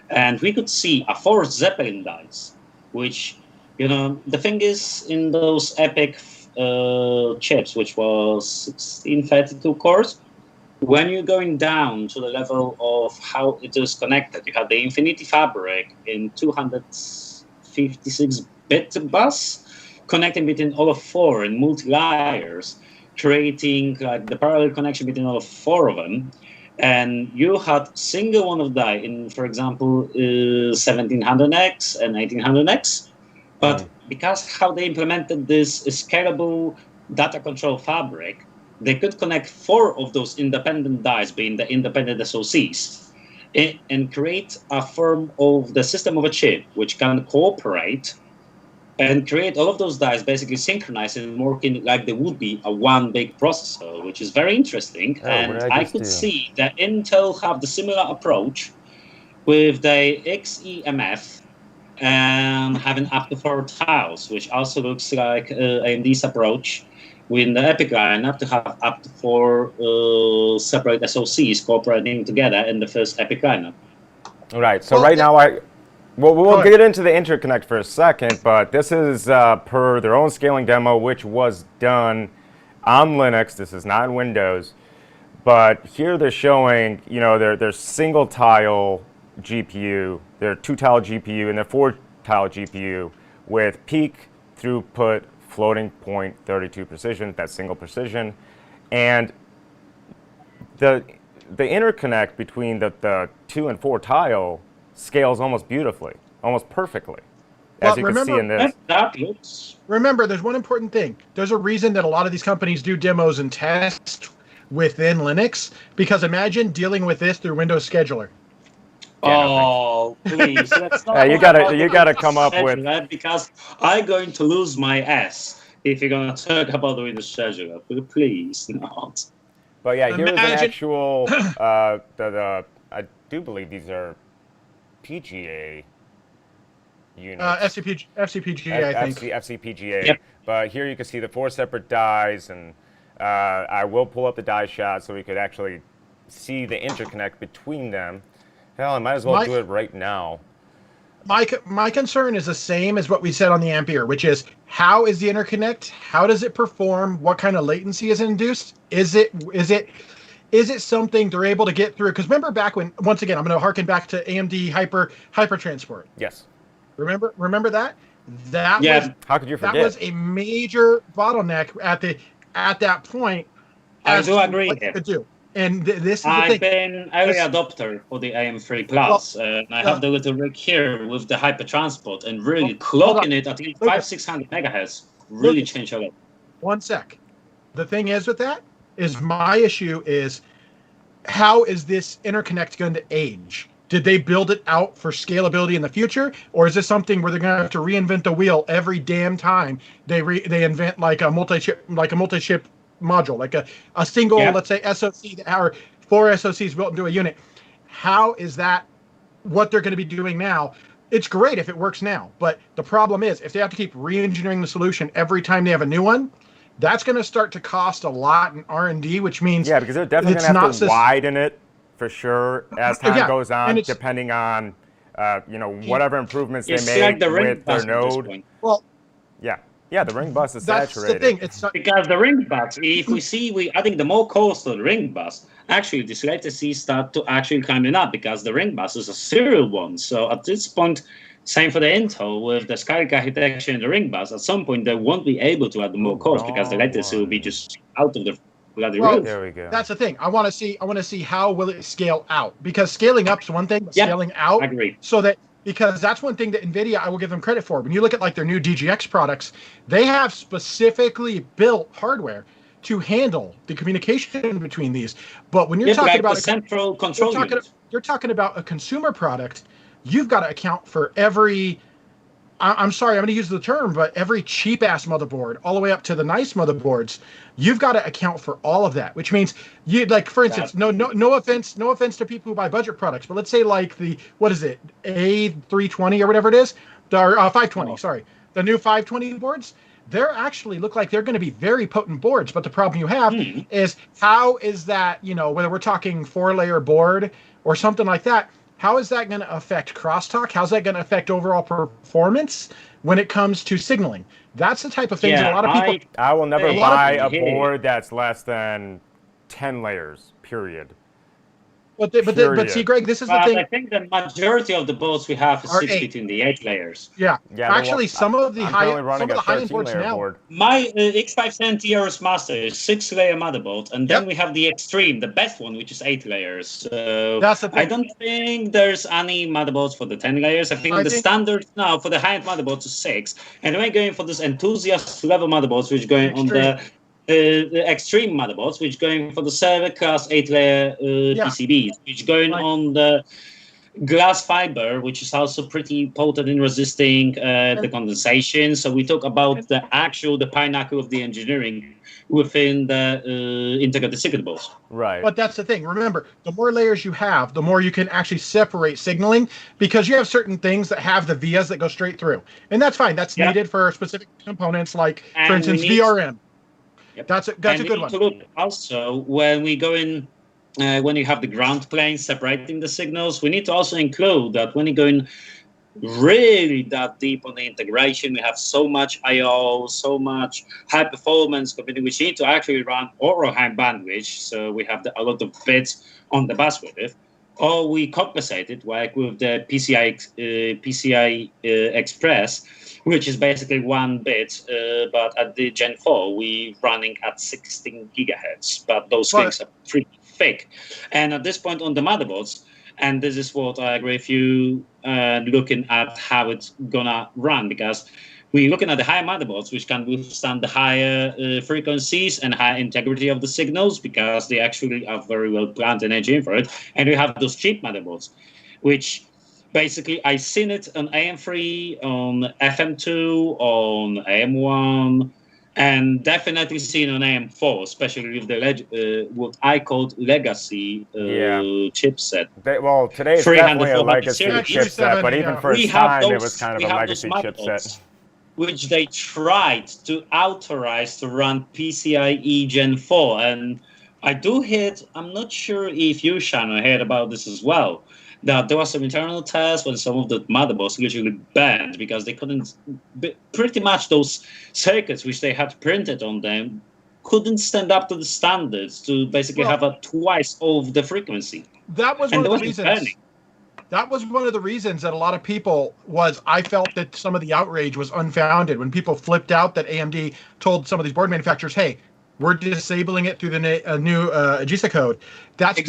And we could see a 4 Zeppelin dice, which, the thing is, in those EPYC chips, which was 1632 cores, when you're going down to the level of how it is connected, you have the Infinity Fabric in 256-bit bus, connecting between all of 4 in multi-layers, creating the parallel connection between all of 4 of them. And you had single one of die in, for example, 1700X and 1800X. But because how they implemented this scalable data control fabric, they could connect 4 of those independent dies, being the independent SoCs, and create a form of the system of a chip which can cooperate and create all of those dies basically synchronized and working like they would be a one big processor, which is very interesting. And I could see that Intel have the similar approach with the XEMF and having up to 4 tiles, which also looks like AMD's approach with the EPYC lineup to have up to 4 separate SoCs cooperating together in the first EPYC lineup. All right. So right now, we'll get into the interconnect for a second, but this is per their own scaling demo, which was done on Linux. This is not in Windows. But here they're showing, their single tile GPU, their 2-tile GPU, and their 4-tile GPU with peak throughput, floating point 32 precision, that's single precision. And the interconnect between the 2 and 4 tile scales almost beautifully, almost perfectly, as you can see in this. Remember, there's one important thing. There's a reason that a lot of these companies do demos and tests within Linux, because imagine dealing with this through Windows Scheduler. Oh, please! Let's not you gotta come up with that, because I'm going to lose my ass if you're gonna talk about the Windows Scheduler. Please not. But yeah, here's an actual. I do believe these are PGA units. FCPGA, I think. FCPGA. Yep. But here you can see the 4 separate dies, and I will pull up the die shot so we could actually see the interconnect between them. Hell, I might as well do it right now. My concern is the same as what we said on the Ampere, which is how is the interconnect? How does it perform? What kind of latency is induced? Is it something they're able to get through? Because remember back when, once again, I'm going to harken back to AMD Hyper Transport. Yes. Remember that? How could you forget? That was a major bottleneck at that point. I do agree. What could do. And this is the I've thing. been early adopter for the AM3 Plus, and I have the little rig here with the Hyper Transport, and really clocking it at 500-600 megahertz really changed a lot. One sec. The thing is with that is my issue is how is this interconnect going to age? Did they build it out for scalability in the future, or is this something where they're going to have to reinvent the wheel every damn time they invent like a multi-chip module, like a single, let's say, SoC, or 4 SoCs built into a unit? How is that what they're going to be doing now? It's great if it works now, but the problem is if they have to keep re-engineering the solution every time they have a new one, that's going to start to cost a lot in R&D, which means because they're definitely going to have to widen it for sure as time goes on, depending on whatever improvements they make with their node. Well, yeah, the ring bus is saturated. That's the thing. Because the ring bus, if we see, I think the more cost of the ring bus, actually this latency start to actually climbing up, because the ring bus is a serial one. So at this point, same for the Intel with the Skylake architecture and the ring bus, at some point they won't be able to add the more cost because the latency will be just out of the bloody roof. There we go. That's the thing. I want to see how will it scale out, because scaling up is one thing, but scaling out, I agree. Because that's one thing that NVIDIA, I will give them credit for. When you look at like their new DGX products, they have specifically built hardware to handle the communication between these. But when you're talking about the central control unit, you're talking about a consumer product, you've got to account for every, I'm sorry, I'm going to use the term, but every cheap ass motherboard, all the way up to the nice motherboards, you've got to account for all of that. Which means you, like, for instance, no offense to people who buy budget products, but let's say like the, what is it, A320 or whatever it is, the 520, sorry, the new 520 boards. They're actually look like they're going to be very potent boards, but the problem you have is how is that, whether we're talking 4-layer board or something like that, how is that going to affect crosstalk? How's that going to affect overall performance when it comes to signaling? That's the type of things that a lot of people... I will never buy a board that's less than 10 layers, period. But see, Greg, this is the thing. I think the majority of the boards we have sits between the 8 layers. Yeah. Actually, some of the high-end boards now. Board. My X570 Master is 6-layer motherboard, and then we have the Extreme, the best one, which is 8 layers. So that's the thing. I don't think there's any motherboards for the 10 layers. I think the standard now for the high-end motherboards is 6, and we're going for this enthusiast level motherboards, which are going on the extreme motherboards, which going for the server class 8-layer PCBs, which going on the glass fiber, which is also pretty potent in resisting the condensation. So we talk about the pinnacle of the engineering within the integrated circuit boards. Right. But that's the thing. Remember, the more layers you have, the more you can actually separate signaling, because you have certain things that have the vias that go straight through. And that's fine. That's needed for specific components, like, for instance, VRM. Yep. That's a good one. To look also, when we go in, when you have the ground plane separating the signals, we need to also include that when you go in really that deep on the integration. We have so much I/O, so much high performance computing, which need to actually run over high bandwidth. So we have a lot of bits on the bus with it. Or we compensate it like with the PCI Express, which is basically 1 bit, but at the Gen 4 we running at 16 gigahertz. But those things are pretty thick. And at this point on the motherboards, and this is what I agree with you, looking at how it's gonna run, because we're looking at the higher motherboards, which can withstand the higher frequencies and high integrity of the signals, because they actually are very well planned and engineered for it. And we have those cheap motherboards, which basically I've seen it on AM3, on FM2, on AM1, and definitely seen on AM4, especially with the what I called legacy chipset. Well, today it's definitely a legacy chipset, but even for its time, it was kind of a legacy chipset. Which they tried to authorize to run PCIe Gen 4. And I do hear, I'm not sure if you, Shannon, heard about this as well, that there was some internal tests when some of the motherboards literally banned because they couldn't, pretty much those circuits which they had printed on them couldn't stand up to the standards to basically have a twice of the frequency. That was one of the reasons. That was one of the reasons that a lot of people I felt that some of the outrage was unfounded when people flipped out that AMD told some of these board manufacturers, hey, we're disabling it through the new AGISA code. That's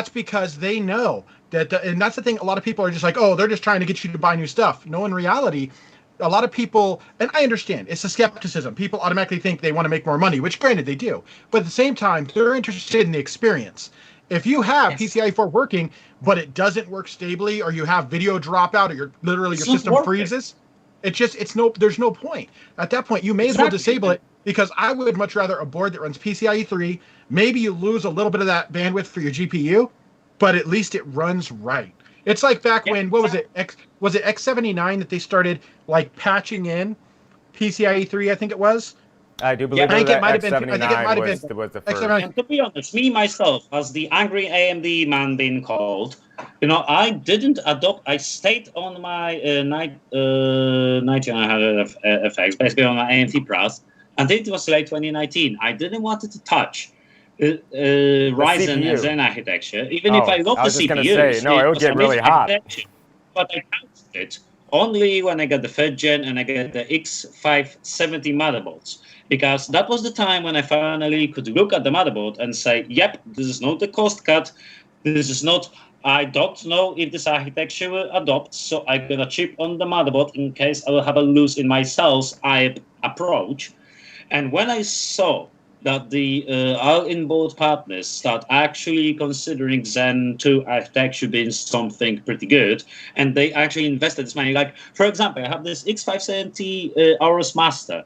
because they know that, and that's the thing, a lot of people are just like, oh, they're just trying to get you to buy new stuff. No, in reality, a lot of people, and I understand, it's a skepticism. People automatically think they want to make more money, which granted they do. But at the same time, they're interested in the experience. If you have PCIe 4 working, but it doesn't work stably, or you have video dropout, or your system freezes, there's no point. At that point, you may as well disable it, because I would much rather a board that runs PCIe 3. Maybe you lose a little bit of that bandwidth for your GPU, but at least it runs right. It's like back when, what was it? Was it X79 that they started like patching in PCIe 3? I think it was. I do believe it might have been. I think it might have been. Was the first. And to be honest, me myself, as the angry AMD man being called, I didn't adopt. I stayed on my 9900 FX, basically on my AMD Plus, and it was late 2019. I didn't want it to touch Ryzen and Zen architecture, even if I love the CPU. It would get really hot. But I touched it only when I got the 3rd gen and I got the X570 motherboards. Because that was the time when I finally could look at the motherboard and say, yep, this is not the cost cut. This is not, I don't know if this architecture will adopt, so I got a chip on the motherboard in case I will have a lose in my cells approach. And when I saw that the all-in-board partners start actually considering Zen 2 architecture being something pretty good, and they actually invested this money. Like, for example, I have this X570 Aorus Master.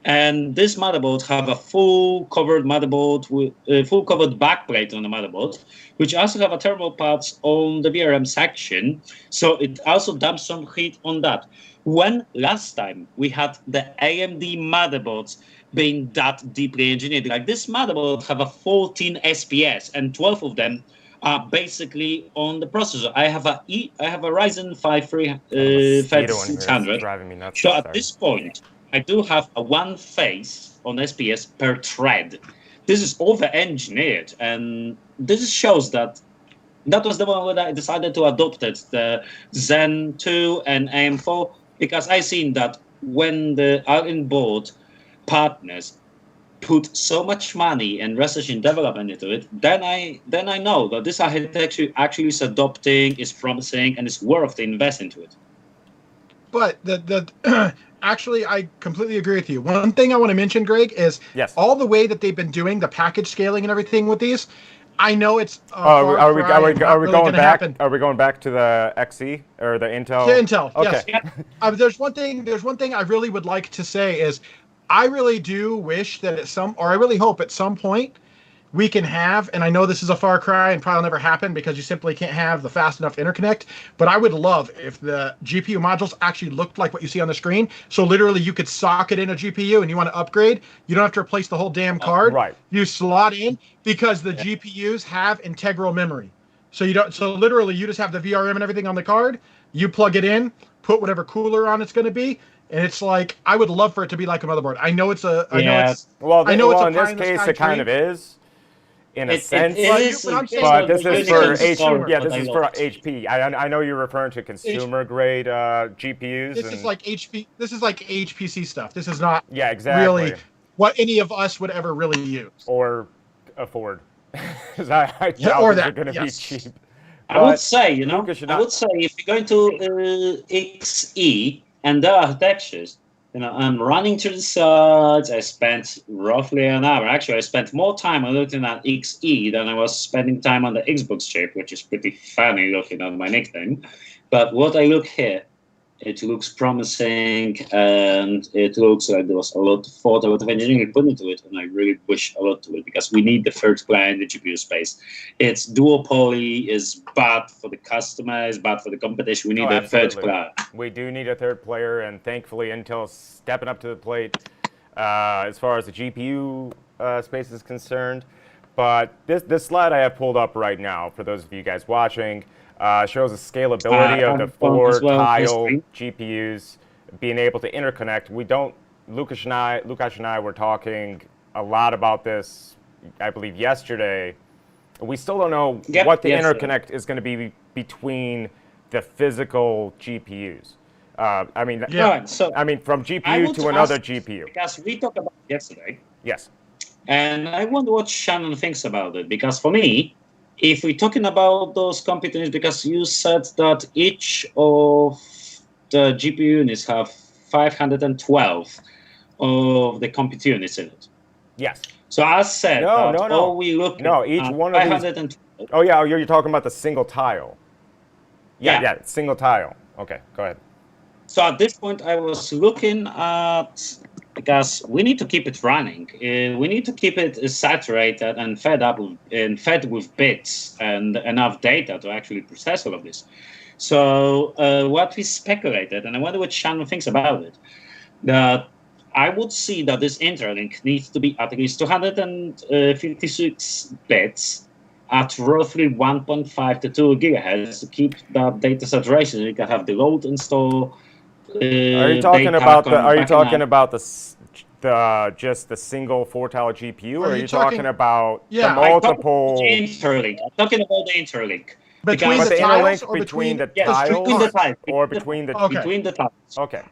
And this motherboard have a full covered motherboard with full covered backplate on the motherboard, which also have a thermal pads on the VRM section. So it also dumps some heat on that. When last time we had the AMD motherboards being that deeply engineered, like this motherboard have a 14 SPS and 12 of them are basically on the processor. I have a Ryzen 5 3600. Driving me nuts. So at this point, I do have a 1 phase on SPS per thread. This is over-engineered, and this shows that was the one where I decided to adopt it, the Zen 2 and AM4, because I seen that when the all-in-board partners put so much money and research and development into it, then I know that this architecture actually is adopting, is promising, and it's worth to invest into it. But actually, I completely agree with you. One thing I want to mention, Greg, is all the way that they've been doing the package scaling and everything with these. I know it's. Are we going back? Are we going back to the XE or the Intel? The Intel. Okay. Yes. There's one thing I really would like to say is, I really do wish that I really hope at some point we can have, and I know this is a far cry and probably never happen because you simply can't have the fast enough interconnect, but I would love if the GPU modules actually looked like what you see on the screen. So literally you could socket in a GPU and you want to upgrade, you don't have to replace the whole damn card. Right. You slot in, because the GPUs have integral memory. So you don't. So literally, you just have the VRM and everything on the card. You plug it in, put whatever cooler on it's going to be, and it's like I would love for it to be like a motherboard. I know it's a. I know it's. Well, I know it's a in this case, it kind of is. In a sense, but this is for HP. I know you're referring to consumer grade GPUs. This is like HP. This is like HPC stuff. This is not exactly really what any of us would ever really use or afford. Because I doubt they're going to be cheap. I would say, if you're going to XE and the architectures, I'm running through the sides. I spent roughly an hour. Actually, I spent more time on looking at XE than I was spending time on the Xbox chip, which is pretty funny looking at my nickname. But what I look here, it looks promising, and it looks like there was a lot of thought, a lot of engineering put into it, and I really wish a lot to it because we need the third player in the GPU space. It's duopoly is bad for the customer, is bad for the competition. We need a third player. We do need a third player, and thankfully Intel's stepping up to the plate as far as the GPU space is concerned. But this slide I have pulled up right now, for those of you guys watching, shows the scalability of the four tile GPUs being able to interconnect. Łukasz and I were talking a lot about this, I believe, yesterday. We still don't know what the interconnect is going to be between the physical GPUs. From GPU to another GPU. Because we talked about it yesterday. Yes. And I wonder what Shannon thinks about it. Because for me, if we're talking about those computers, because you said that each of the GPU units have 512 of the compute units in it. Yes. So I said each one of these. Oh yeah, you're talking about the single tile. Yeah, single tile. Okay, go ahead. So at this point, I was looking at, because we need to keep it running. We need to keep it saturated and fed with bits and enough data to actually process all of this. So what we speculated, and I wonder what Shannon thinks about it, that I would see that this interlink needs to be at least 256 bits at roughly 1.5 to 2 gigahertz to keep that data saturation. You can have the load and store. Are you talking about just the single 4-tile GPU, or are you talking about the multiple? I'm talking about the interlink. Between the tiles or between the tiles? Or between the tiles. Okay.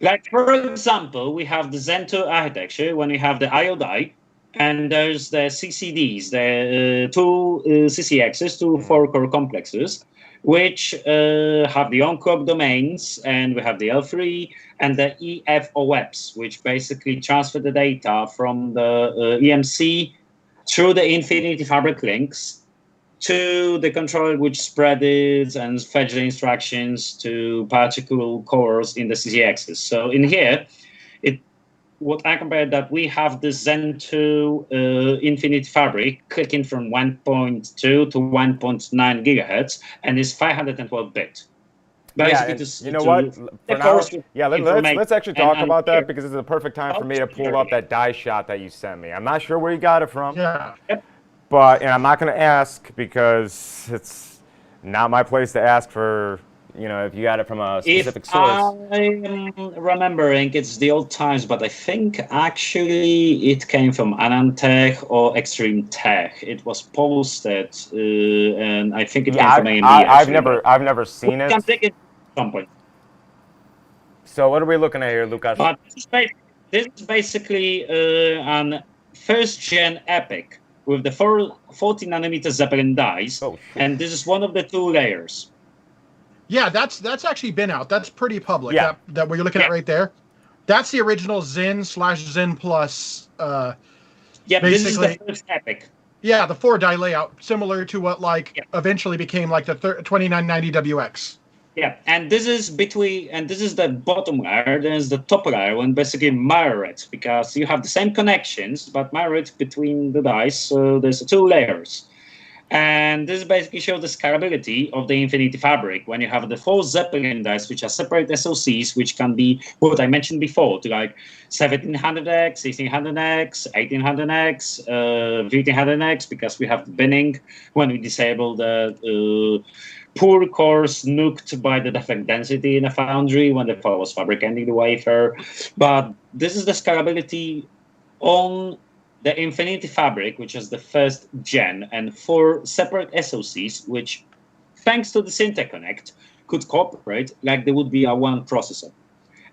Like, for example, we have the Zen 2 architecture when you have the IO die, and there's the CCDs, the two CCXs, two 4-core complexes, which have the on-clock domains, and we have the L3 and the EFOEPs, which basically transfer the data from the EMC through the Infinity Fabric links to the controller, which spread it and fetch the instructions to particular cores in the CCXs. So in here, what I compared that we have the Zen 2 Infinity Fabric clicking from 1.2 to 1.9 gigahertz, and is 512 bit. Let's actually talk about that, because it's the perfect time for me to pull up that die shot that you sent me. I'm not sure where you got it from. Yeah. Yep. But I'm not going to ask, because it's not my place to ask for, if you got it from a specific source. I'm remembering, it's the old times, but I think actually it came from Anantech or Extreme Tech. It was posted, and I think it came from AMD. I've never seen it. We can take it at some point. So what are we looking at here, Łukasz? But this is basically an first-gen EPYC with the 40 nanometer Zeppelin dies, and this is one of the 2 layers. Yeah, that's actually been out. That's pretty public. Yeah. That what you're looking at right there. That's the original Zen/Zen Plus. This is the first EPYC. Yeah, the 4-die layout, similar to what eventually became like the 2990WX. Yeah, and this is the bottom layer. There's the top layer, and basically mirror it, because you have the same connections, but mirror it between the dies. So there's 2 layers. And this basically shows the scalability of the Infinity Fabric when you have the 4 Zeppelin dice, which are separate SoCs, which can be what I mentioned before, to like 1700X, 1600X, 1800X, 1500X, because we have the binning when we disable the poor cores nuked by the defect density in a foundry when the was fabricating the wafer. But this is the scalability on the Infinity Fabric, which is the first gen, and 4 separate SoCs, which, thanks to this interconnect, could cooperate like there would be a one processor.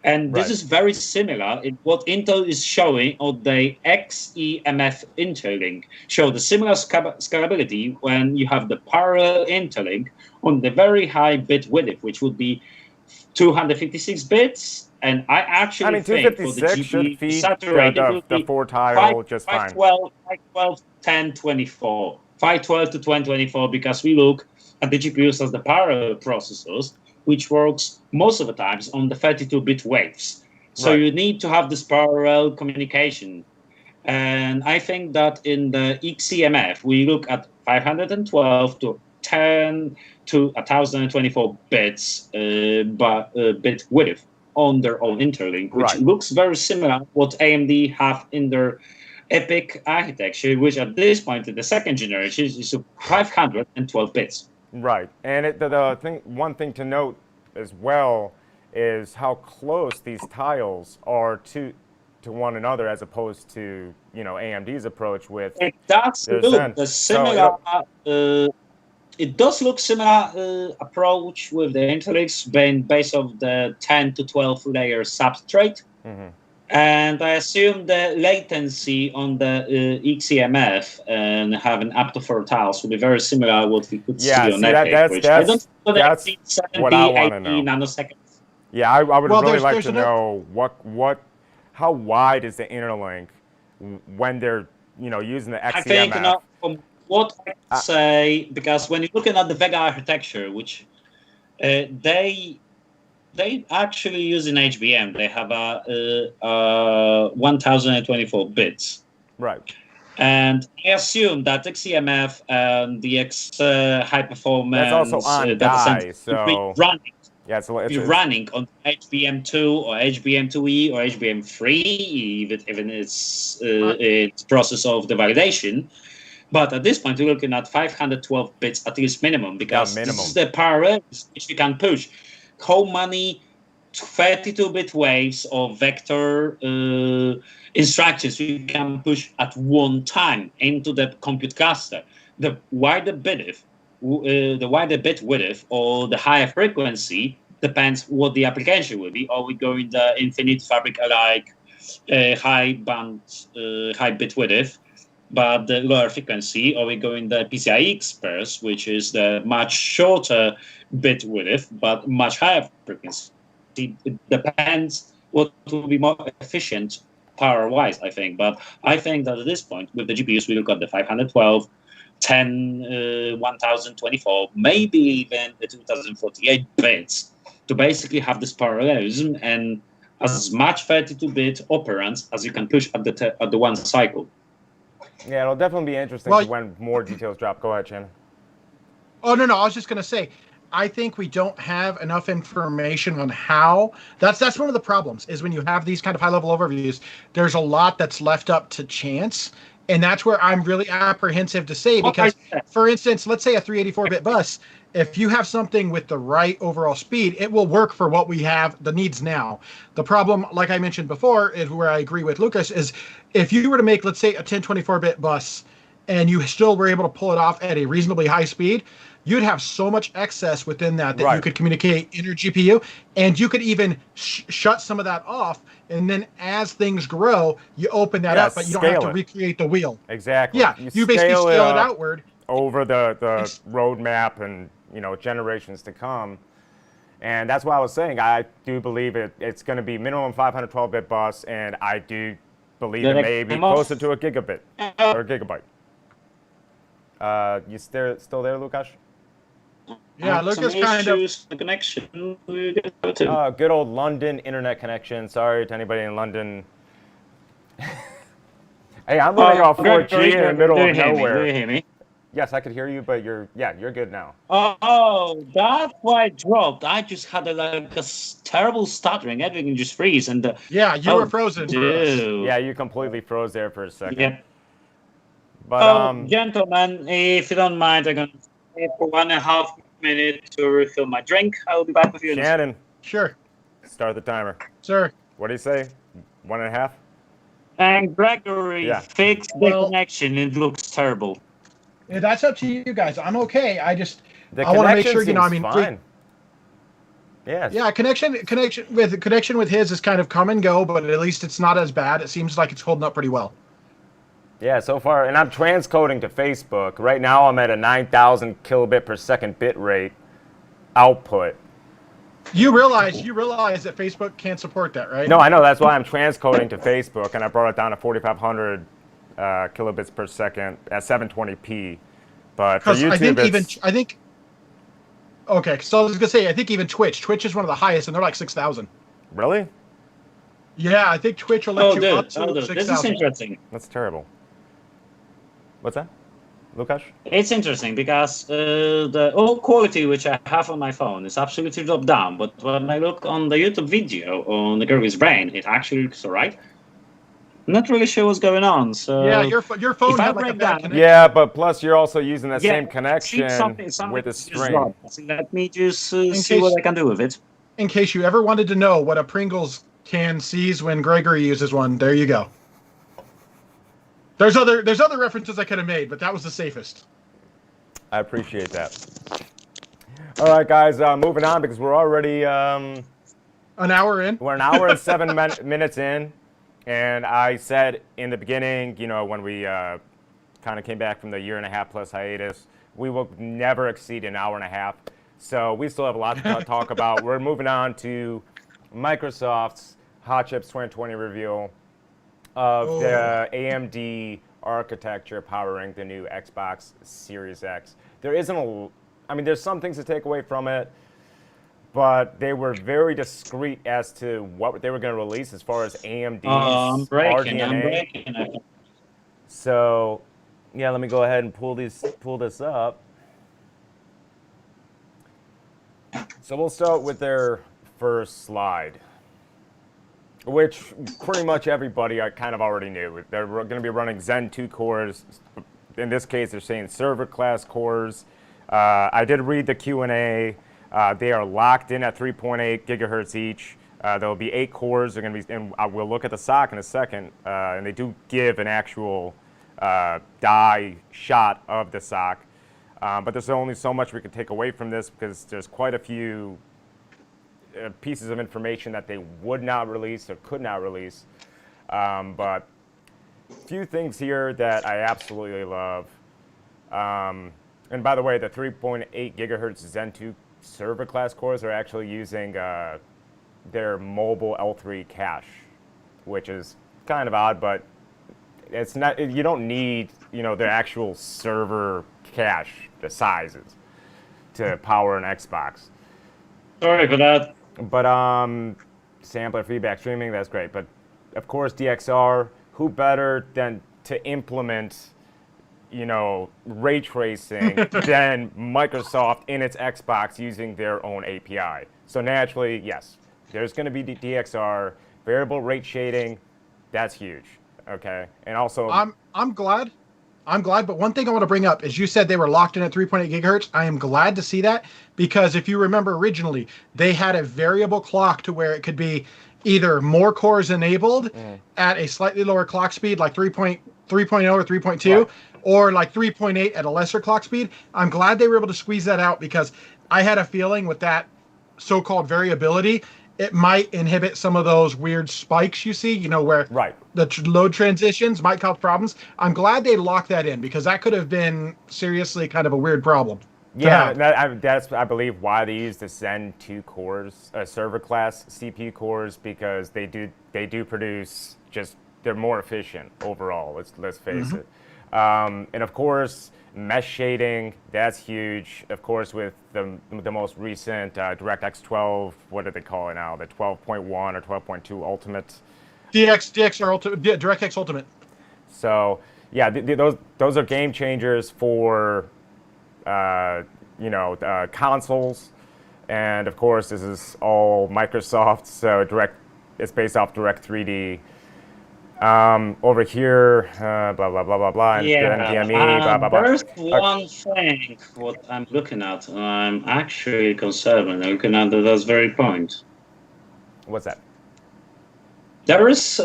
And this is very similar in what Intel is showing on the XEMF interlink. Show the similar scalability when you have the parallel interlink on the very high bit width, which would be 256 bits. And I actually think for the GPU saturated the 4-tile just fine. 512, 10, 24. 512 to 1024, because we look at the GPUs as the parallel processors, which works most of the times on the 32-bit waves. So you need to have this parallel communication. And I think that in the XEMF, we look at 512 to 10 to 1024 bits bit width on their own interlink, which looks very similar to what AMD have in their EPIC architecture, which at this point in the second generation is 512 bits. Right, and one thing to note as well is how close these tiles are to one another, as opposed to AMD's approach with. It does look the similar. It does look similar approach with the interlinks being based on the 10 to 12 layer substrate. And I assume the latency on the XEMF and having up to 4 tiles will be very similar to what we could see on EPIC. That's what I want to know. Nanoseconds. Yeah, I would really like to know how wide is the interlink when they're using the XEMF. I think from what I can say, because when you're looking at the Vega architecture, which they actually use in HBM, they have a 1024 bits. Right. And I assume that XEMF and the high performance that's also on die, so running. Yeah, it's running on HBM2 or HBM2E or HBM3, even its process of the validation. But at this point, we're looking at 512 bits at least minimum, because this is the parallel which we can push. How many 32-bit waves or vector instructions we can push at one time into the compute cluster? The wider bit width or the higher frequency depends what the application will be. Or we go in the Infinite Fabric like high bit width, but the lower frequency, or we go in the PCI Express, which is the much shorter bit width, but much higher frequency. It depends what will be more efficient power-wise, I think. But I think that at this point, with the GPUs, we look at the 512, 10, 1024, maybe even the 2048 bits to basically have this parallelism and as much 32-bit operands as you can push at the one cycle. Yeah, it'll definitely be interesting when more details drop. Go ahead, Shannon. Oh, no, I was just going to say, I think we don't have enough information on how. That's one of the problems, is when you have these kind of high-level overviews, there's a lot that's left up to chance. And that's where I'm really apprehensive to say, because, for instance, let's say a 384-bit bus, if you have something with the right overall speed, it will work for what we have, the needs now. The problem, like I mentioned before, is where I agree with Łukasz, is if you were to make, let's say, a 1024-bit bus, and you still were able to pull it off at a reasonably high speed, you'd have so much excess within that you could communicate in your GPU, and you could even shut some of that off. And then as things grow, you open that up, but you don't have to recreate the wheel. Exactly. Yeah, you basically scale it outward over the roadmap and generations to come. And that's why I was saying I do believe it's going to be minimum 512-bit bus, and I do believe it may be closer to a gigabit or a gigabyte. You still there, Łukasz? Yeah, Łukasz kind of the connection. Good old London internet connection. Sorry to anybody in London. Hey, I'm living off 4G in the middle of nowhere. Do you hear me? Yes, I could hear you, but you're good now. Oh, that's why it dropped. I just had terrible stuttering. Everything just freeze and. Yeah, you were frozen for us. Yeah, you completely froze there for a second. Yeah. But gentlemen, if you don't mind, I'm gonna stay for 1.5 minutes to refill my drink. I will be back with you. Shannon, Sure, start the timer. sir. What do you say? 1.5? And Gregory, Yeah. fix the connection. It looks terrible. Yeah, that's up to you guys. I'm okay. I want to make connection sure, you know, I seems mean, fine. Yes. yeah, connection with his is kind of come and go, but at least it's not as bad. It seems like it's holding up pretty well. Yeah, so far, and I'm transcoding to Facebook. Right now, I'm at a 9,000 kilobit per second bit rate output. You realize that Facebook can't support that, right? No, I know. That's why I'm transcoding to Facebook, and I brought it down to 4,500 kilobits per second at 720p. But for YouTube, I think. Okay, so I was gonna say, I think even Twitch is one of the highest, and they're like 6,000. Really? Yeah, I think Twitch will let you up to 6,000. This is interesting. That's terrible. What's that, Łukasz? It's interesting because the old quality which I have on my phone is absolutely dropped down. But when I look on the YouTube video on the Gregory's brain, it actually looks alright. I'm not really sure what's going on. So yeah, your phone had like a bad connection. Yeah, but plus you're also using that same connection with a string. Let me just see what I can do with it. In case you ever wanted to know what a Pringles can sees when Gregory uses one, there you go. There's other references I could have made, but that was the safest. I appreciate that. All right, guys, moving on because we're already an hour in. We're an hour and 7 minutes in, and I said in the beginning, you know, when we kind of came back from the 1.5+ plus hiatus, we will never exceed an hour and a half. So we still have a lot to talk about. We're moving on to Microsoft's Hot Chips 2020 review of the AMD architecture powering the new Xbox Series X. There isn't there's some things to take away from it, but they were very discreet as to what they were going to release as far as AMD's I'm breaking. So, yeah, let me go ahead and pull this up. So we'll start with their first slide, which pretty much everybody kind of already knew. They're going to be running Zen 2 cores. In this case, they're saying server class cores. I did read the Q&A. They are locked in at 3.8 gigahertz each. There'll be 8 cores. They're going to be, and we'll look at the SoC in a second. And they do give an actual die shot of the SoC. But there's only so much we can take away from this because there's quite a few pieces of information that they would not release or could not release. But a few things here that I absolutely love. And by the way, the 3.8 gigahertz Zen 2 server class cores are actually using their mobile L3 cache, which is kind of odd, but it's not. You don't need, the actual server cache, the sizes, to power an Xbox. Sorry for that. But sampler feedback streaming, that's great. But of course, DXR, who better than to implement, ray tracing than Microsoft in its Xbox using their own API. So naturally, yes, there's going to be DXR, variable rate shading. That's huge. Okay, and also I'm glad. But one thing I want to bring up is you said they were locked in at 3.8 gigahertz. I am glad to see that because if you remember originally, they had a variable clock to where it could be either more cores enabled at a slightly lower clock speed, like 3.0 or 3.2, right, or like 3.8 at a lesser clock speed. I'm glad they were able to squeeze that out because I had a feeling with that so-called variability, it might inhibit some of those weird spikes you see, where the load transitions might cause problems. I'm glad they locked that in because that could have been seriously kind of a weird problem. Yeah, that's, I believe, why they use the Zen 2 cores, server class CPU cores, because they do produce they're more efficient overall. Let's face it. And of course, mesh shading, that's huge. Of course, with the most recent DirectX 12, what do they call it now? The 12.1 or 12.2 Ultimate? DirectX Ultimate. So, yeah, those are game changers for consoles, and of course this is all Microsoft, so it's based off Direct3D. Over here, blah blah blah blah blah, and NVMe, blah blah blah. There's one thing what I'm looking at. I'm actually concerned when looking at that very point. What's that? There is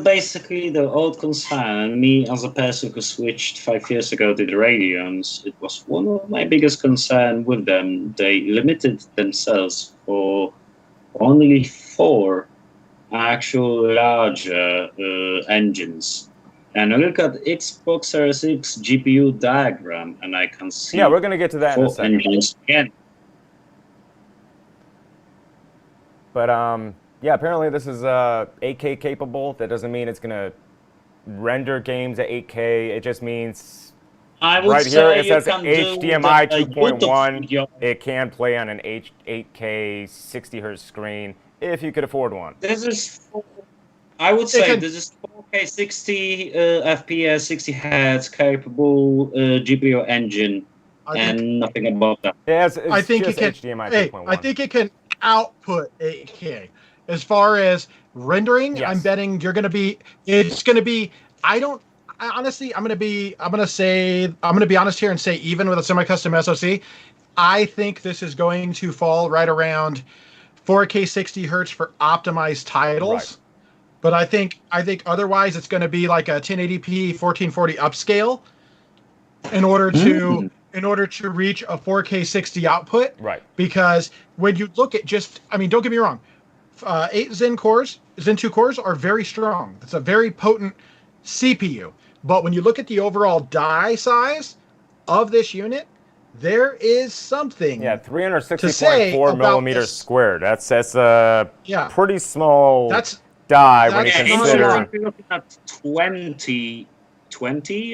basically the old concern. Me, as a person who switched 5 years ago to the Radeons, it was one of my biggest concern with them. They limited themselves for only 4 actual larger engines. And I look at Xbox Series X GPU diagram, and I can see. Yeah, we're gonna get to that in a 4 second. engines again. But yeah, apparently this is 8K capable. That doesn't mean it's gonna render games at 8K. It just means right here it says HDMI 2.1. It can play on an 8K 60 hertz screen if you could afford one. This is, I would say, this is 4K 60 FPS, 60 hertz capable GPU engine, and nothing above that. Yeah, I think it can. HDMI 2.1. I think it can output 8K. As far as rendering, yes. I'm betting it's going to be, honestly, I'm going to be honest here and say, even with a semi-custom SoC, I think this is going to fall right around 4K 60 hertz for optimized titles. Right. But I think otherwise it's going to be like a 1080p 1440 upscale in order to reach a 4K 60 output. Right. Because when you look at don't get me wrong, 8 Zen 2 cores are very strong. It's a very potent CPU. But when you look at the overall die size of this unit, there is something. Yeah, 360.4 millimeters squared. That's a pretty small die when you consider. We're looking at 20,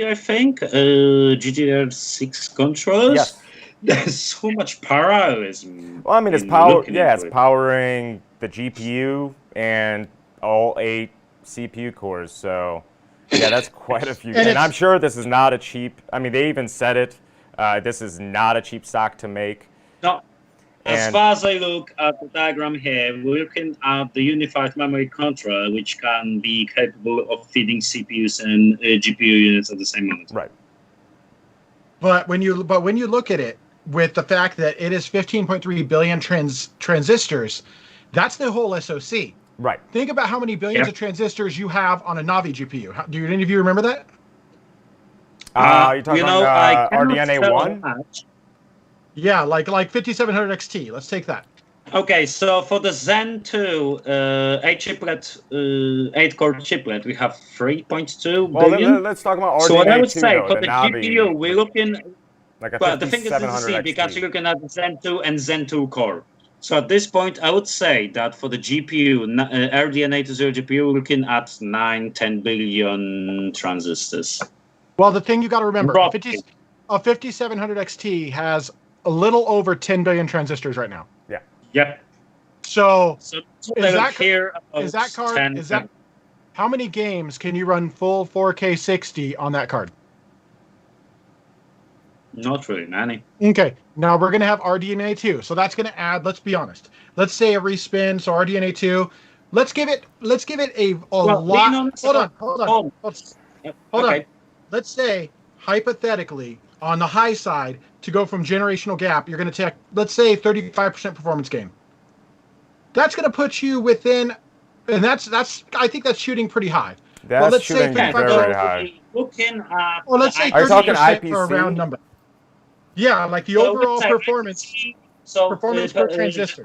I think, GDDR6 controllers. Yes. There's so much parallelism. Well, I mean, it's powering the GPU and all 8 CPU cores. So, yeah, that's quite a few. And I'm sure this is not a cheap. I mean, they even said it. This is not a cheap stock to make. No. As far as I look at the diagram here, we're looking at the unified memory controller, which can be capable of feeding CPUs and GPU units at the same moment. Right. But when you look at it, with the fact that it is 15.3 billion transistors, that's the whole SoC. Right. Think about how many billions of transistors you have on a Navi GPU. Do any of you remember that? You're talking about RDNA 1? Yeah, like 5700 XT. Let's take that. Okay, so for the Zen 2 8-core chiplet, we have 3.2 billion. Well, let's talk about RDNA 2. So what I would say, though, for the GPU, we're looking. Like a the thing is, this is C, because you're looking at Zen 2 and Zen 2 core. So at this point, I would say that for the GPU, RDNA 2.0 GPU, we're looking at 9-10 billion transistors. Well, the thing you got to remember, a 5700 XT has a little over 10 billion transistors right now. Yeah. Yep. So is that card? How many games can you run full 4K 60 on that card? Not really many. Okay, now we're going to have RDNA 2. So that's going to add, let's be honest. Let's say a respin, so RDNA 2. Let's give it a lot. Hold on. Let's say, hypothetically, on the high side, to go from generational gap, you're going to take, let's say, 35% performance gain. That's going to put you within, and that's I think that's shooting pretty high. That's shooting very high. Looking at, let's say 30% for a round number. Yeah, like the overall performance. So performance per transistor.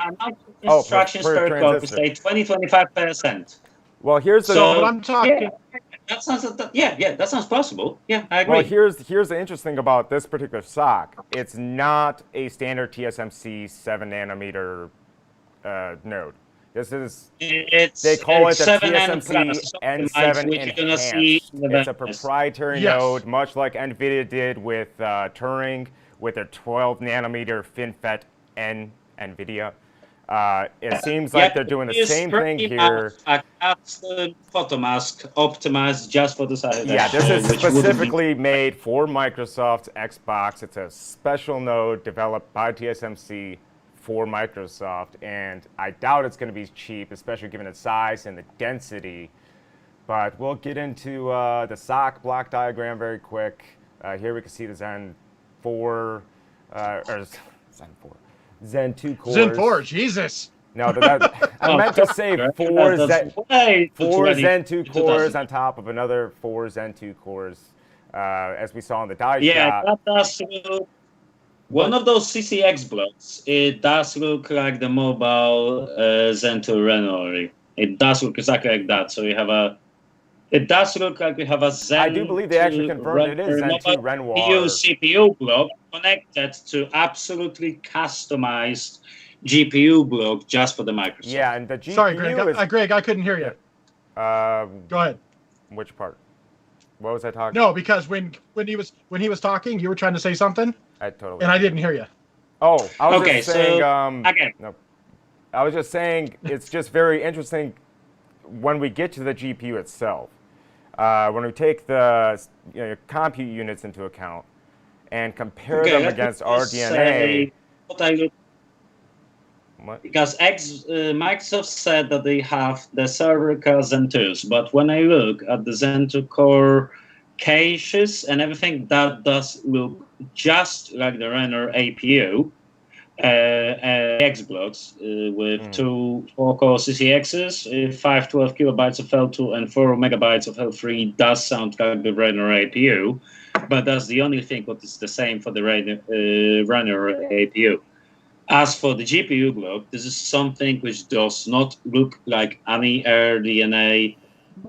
Instructions per code, we say 20-25%. Well, here's the. So what I'm talking. That sounds possible. Yeah, I agree. Well, here's the interesting about this particular sock. It's not a standard TSMC 7 nanometer node. This is they call it the TSMC N7 Enhanced. It's a proprietary node, much like NVIDIA did with Turing with their 12 nanometer FinFET N NVIDIA. It seems like they're doing the same thing here. A custom photo mask optimized just for the side. Yeah, this is specifically made for Microsoft's Xbox. It's a special node developed by TSMC for Microsoft, and I doubt it's going to be cheap, especially given its size and the density. But we'll get into the SOC block diagram very quick. Here we can see the Zen 4, or Zen 4. Zen 2 cores. Zen 4, Jesus. No, I meant to say four Zen 2 cores on top of another 4 Zen 2 cores, as we saw in the die shot. Yeah, that does look, one of those CCX blocks, it does look like the mobile Zen 2 Reno. It does look exactly like that. So you have it does look like we have a Zen. I do believe they actually confirmed it is Zen 2 Renoir. CPU block connected to absolutely customized GPU block just for the Microsoft. Yeah, and the GPU Sorry, Greg. Greg, I couldn't hear you. Go ahead. Which part? What was I talking? No, because when he was talking, you were trying to say something. I totally. And I didn't hear you. Oh, I was just saying. Again. No, I was just saying it's just very interesting when we get to the GPU itself. When we take the compute units into account and compare them against RDNA. Because Microsoft said that they have the server core Zen 2s, but when I look at the Zen 2 core caches and everything, that does look just like the Reno APU. X blocks with 2 4-core CCXs, 512 kilobytes of L2 and 4 megabytes of L3 does sound like the Reno APU, but that's the only thing what is the same for the Reno APU. As for the GPU block, this is something which does not look like any RDNA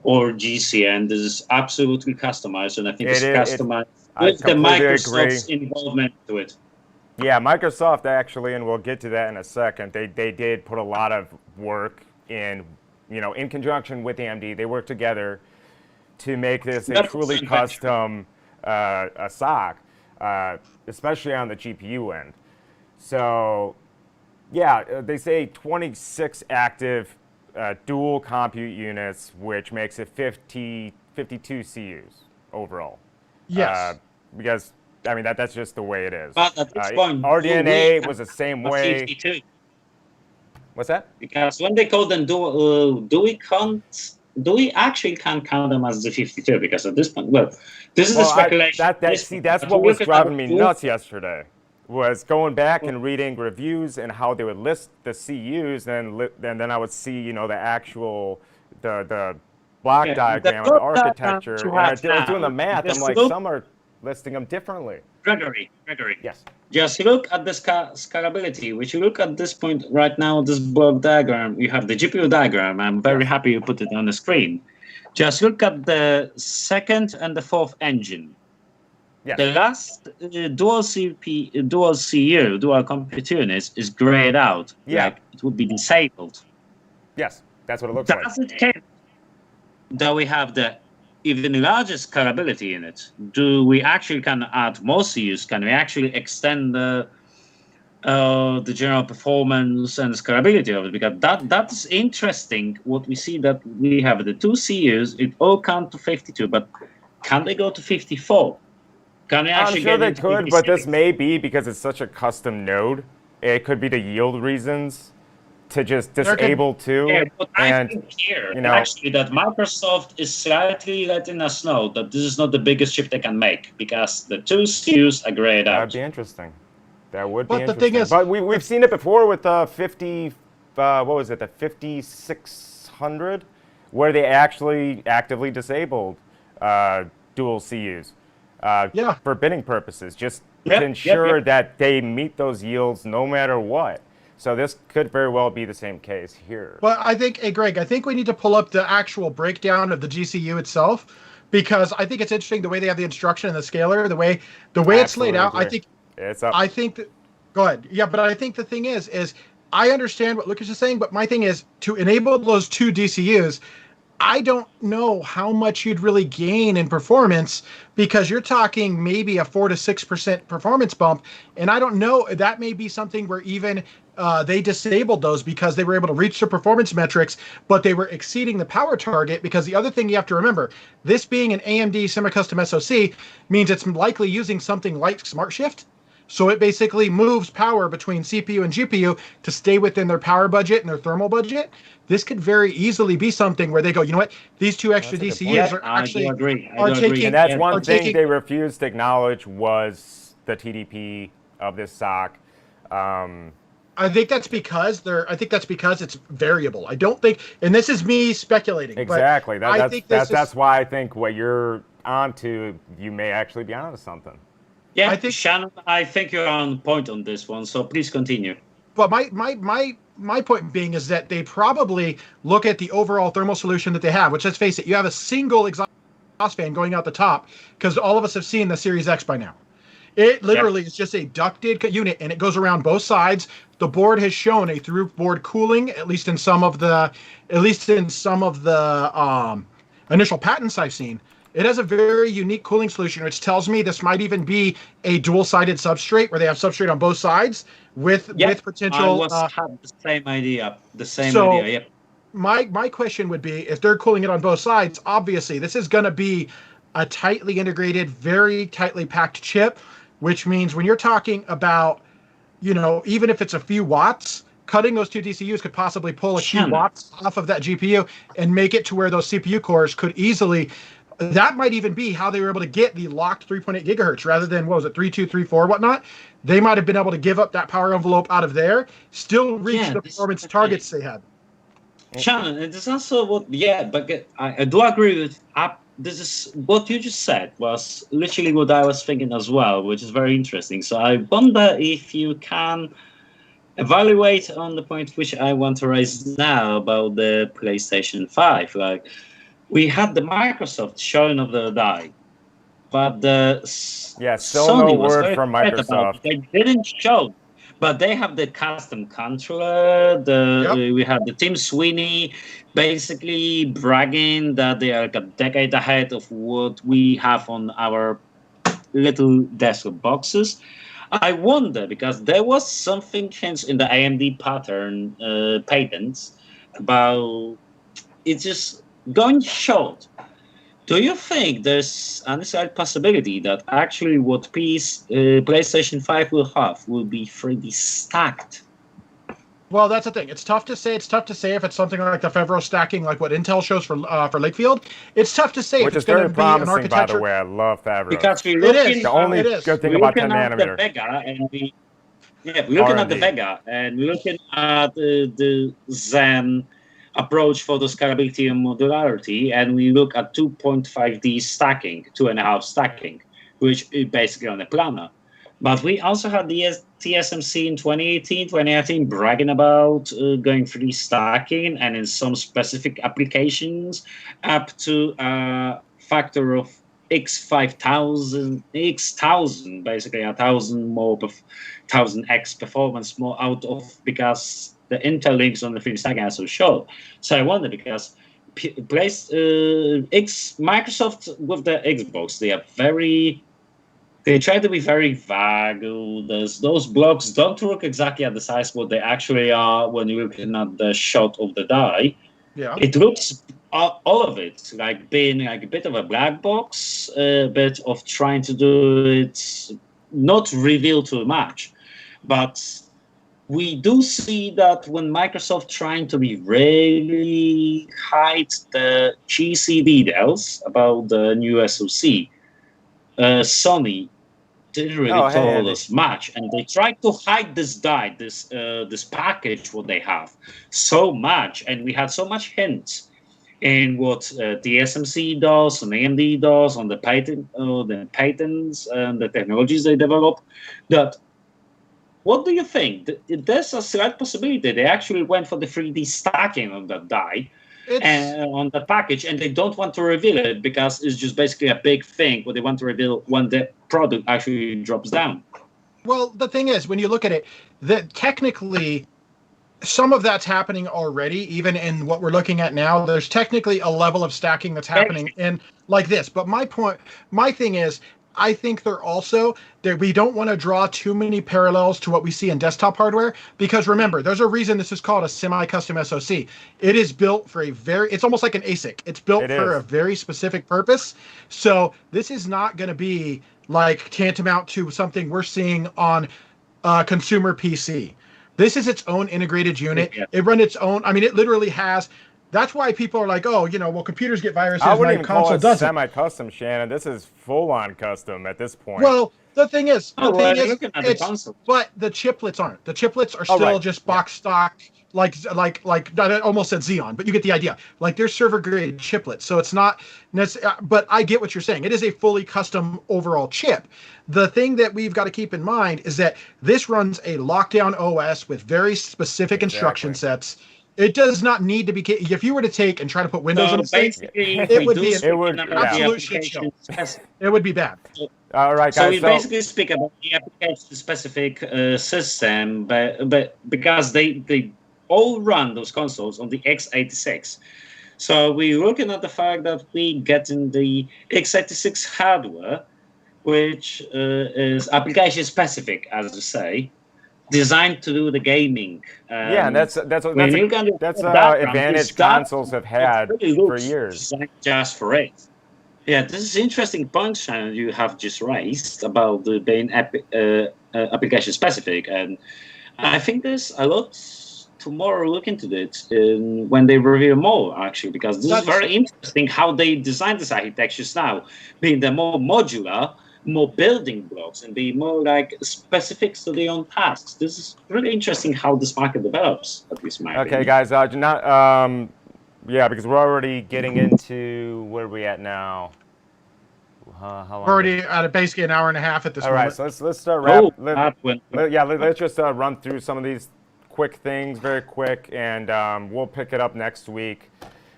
or GCN. This is absolutely customized, and I think it's customized with the Microsoft's involvement to it. Yeah, Microsoft actually, and we'll get to that in a second, they did put a lot of work in, in conjunction with AMD. They worked together to make this a truly custom SOC, especially on the GPU end. So, yeah, they say 26 active dual compute units, which makes it 52 CUs overall. Yes. Because I mean, that's just the way it is. But at this point, RDNA was the same way. 52. What's that? Because when they call them dual, do we actually can't count them as the 52? Because at this point, this is the speculation. That's what was driving me nuts yesterday. Was going back and reading reviews and how they would list the CUs, and then I would see, the actual the block diagram of the architecture. And I was doing the math. I'm like, some are listing them differently. Gregory. Yes. Just look at the scalability, which you look at this point right now, this block diagram, you have the GPU diagram. I'm very happy you put it on the screen. Just look at the second and the fourth engine. Yes. The last dual CU, dual compute units, is grayed out. Yeah. Like it would be disabled. Yes, that's what it looks like. Does it count that we have the even larger scalability in it? Do we actually can add more CUs? Can we actually extend the general performance and scalability of it? Because that is interesting. What we see that we have the 2 CUs, it all count to 52, but can they go to 54? Can we actually I'm sure they could, 56? but this may be because it's such a custom node. It could be the yield reasons to just disable two. Yeah, but I think here, actually, that Microsoft is slightly letting us know that this is not the biggest chip they can make, because the 2 CUs are grayed out. That'd be interesting. That would be interesting. The thing is, but we've seen it before with the 5600, where they actually actively disabled dual CUs. For bidding purposes, just to ensure that they meet those yields no matter what. So this could very well be the same case here. Well, I think, Greg, I think we need to pull up the actual breakdown of the GCU itself, because I think it's interesting the way they have the instruction and the scaler, the way it's laid out. Agree. I think that. Go ahead. Yeah, but I think the thing is I understand what Łukasz is saying, but my thing is to enable those 2 DCUs. I don't know how much you'd really gain in performance, because you're talking maybe a 4 to 6% performance bump. And I don't know, that may be something where even they disabled those because they were able to reach their performance metrics, but they were exceeding the power target. Because the other thing you have to remember, this being an AMD semi-custom SoC means it's likely using something like Smart Shift. So it basically moves power between CPU and GPU to stay within their power budget and their thermal budget. This could very easily be something where they go, you know what, these two extra DCUs are actually taking. And that's one thing they refused to acknowledge was the TDP of this SoC. I think that's because it's variable. I don't think, and this is me speculating. Exactly. That's why I think what you're onto, you may actually be onto something. Yeah, Shannon, I think you're on point on this one, so please continue. But my point being is that they probably look at the overall thermal solution that they have, which, let's face it, you have a single exhaust fan going out the top, because all of us have seen the Series X by now. It literally is just a ducted unit, and it goes around both sides. The board has shown a through board cooling, at least in some of the initial patents I've seen. It has a very unique cooling solution, which tells me this might even be a dual-sided substrate where they have substrate on both sides with potential. I have the same idea. Yep. My question would be, if they're cooling it on both sides, obviously this is going to be a tightly integrated, very tightly packed chip, which means when you're talking about, even if it's a few watts, cutting those two DCUs could possibly pull a few watts off of that GPU and make it to where those CPU cores could easily. That might even be how they were able to get the locked 3.8 gigahertz rather than, 3.2, 3.4, whatnot. They might have been able to give up that power envelope out of there, still reach the performance targets they had. Shannon, it is also but I do agree with. This is what you just said was literally what I was thinking as well, which is very interesting. So I wonder if you can evaluate on the point which I want to raise now about the PlayStation 5. Like, we had the Microsoft showing of the die, but still Sony no was word from Microsoft. They didn't show, but they have the custom controller. We have the Tim Sweeney basically bragging that they are like a decade ahead of what we have on our little desktop boxes. I wonder, because there was something hints in the AMD pattern patents about it just going short. Do you think there's any slight possibility that actually what PlayStation 5 will have will be 3D stacked? Well, that's the thing. It's tough to say. It's tough to say if it's something like the Favreau stacking, like what Intel shows for Lakefield. It's tough to say if it's going to be an architecture. By the way, I love Favreau. Because the only good thing about 10 nanometer. We're looking at the Vega, and we're looking at the Zen approach for the scalability and modularity, and we look at 2.5D stacking, 2.5 stacking, which is basically on a planar. But we also had the TSMC in 2018 bragging about going 3D stacking, and in some specific applications up to a factor of X1000, basically 1000x performance more out of, because the Intel links on the 3D stacking are so short. So I wonder, because Microsoft with the Xbox, they try to be very vague. Those blocks don't look exactly at the size what they actually are when you're looking at the shot of the die. Yeah. It looks, all of it, like being like a bit of a black box, a bit of trying to do it, not reveal too much. But we do see that when Microsoft trying to be really hide the cheesy details about the new SoC, Sony didn't really tell us much, and they tried to hide this die, this package what they have so much, and we had so much hints in what TSMC does, and AMD does, on the patents and the technologies they develop. That, what do you think? There's a slight possibility they actually went for the 3D stacking on that die. On the package, and they don't want to reveal it because it's just basically a big thing what they want to reveal when the product actually drops down. Well, the thing is, when you look at it, that technically some of that's happening already, even in what we're looking at now. There's technically a level of stacking that's happening in like this. But my thing is, I think they're also that we don't want to draw too many parallels to what we see in desktop hardware, because remember, there's a reason this is called a semi-custom SoC. It is built for it's almost like an ASIC. It's built for a very specific purpose. So this is not going to be like tantamount to something we're seeing on consumer PC. This is its own integrated unit. Yeah. It runs its own. I mean, it literally has. That's why people are like, oh, well, computers get viruses. I wouldn't my even call console it doesn't. semi-custom, Shannon. This is full-on custom at this point. Well, the thing is, looking at the console. but the chiplets aren't. The chiplets are still just box stock, like I almost said Xeon, but you get the idea. Like they're server grade chiplets, so it's not. But I get what you're saying. It is a fully custom overall chip. The thing that we've got to keep in mind is that this runs a lockdown OS with very specific instruction sets. It does not need to be. If you were to take and try to put Windows on the thing, it would be an absolute shit show. It would be bad. All right, guys. So we basically speak about the application-specific system, but because they all run those consoles on the x86. So we're looking at the fact that we get in the x86 hardware, which is application-specific, as you say, designed to do the gaming. And that's advantage consoles have had for years. Just for it. Yeah, this is interesting point, Shannon, you have just raised about the being application specific, and I think there's a lot tomorrow look into it when they reveal more, actually, because this is very interesting how they design these architectures now, being the more modular, more building blocks, and be more like specific to their own tasks. This is really interesting how this market develops, at least my opinion. Guys, because we're already getting into where we at now. How long? We're already at basically an hour and a half at this moment. All right, so let's start wrapping. Let's just run through some of these quick things, very quick, and we'll pick it up next week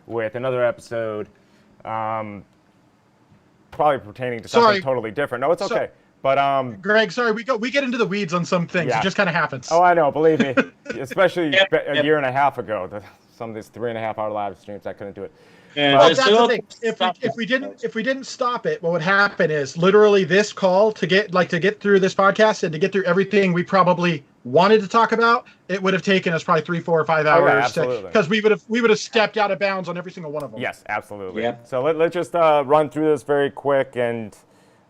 with another episode. Probably pertaining to something totally different. No, it's okay. But Greg, sorry, we get into the weeds on some things. Yeah. It just kind of happens. Oh, I know. Believe me, especially a year and a half ago, some of these 3.5 hour live streams, I couldn't do it. Well, that's the thing. If we didn't stop it, what would happen is literally this call to get through this podcast and to get through everything we probably wanted to talk about, it would have taken us probably 3, 4, or 5 hours because we would have stepped out of bounds on every single one of them. Yes, absolutely. Yeah. So let's just run through this very quick, and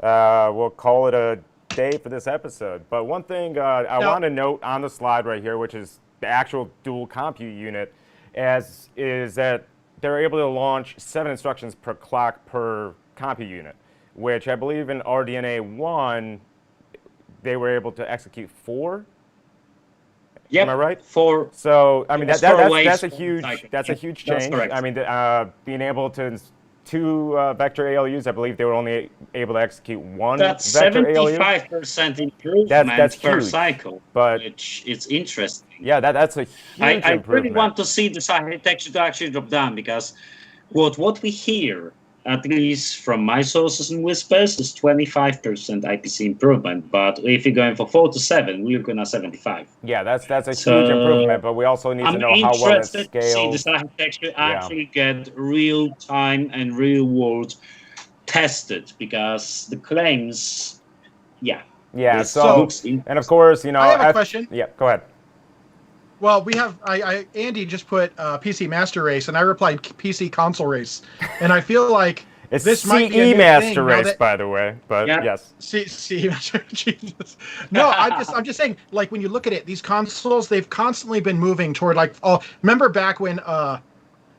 we'll call it a day for this episode. But one thing I want to note on the slide right here, which is the actual dual compute unit, is that they're able to launch 7 instructions per clock per compute unit, which I believe in RDNA 1, they were able to execute 4. Yep, am I right? 4. So I mean that's a huge change. I mean being able to 2 vector ALUs, I believe they were only able to execute 1 that's vector ALU. That's 75% improvement that's per huge. Cycle, but which it's interesting. Yeah, that's a huge improvement. I really want to see this architecture to actually drop down, because what we hear, at least from my sources and whispers, is 25% IPC improvement. But if you're going for 4 to 7, we're going to 75. Yeah, that's a huge improvement. But we also need to know how well it scales. To see this architecture actually get real time and real world tested, because the claims, Yeah. So and of course, I have a question. Yeah, go ahead. Well, we have Andy just put PC Master Race, and I replied PC Console Race, and I feel like it's this might be a new Master thing Race, by the way. But yes, CE Master. Jesus. No, I'm just saying, like when you look at it, these consoles, they've constantly been moving toward remember back when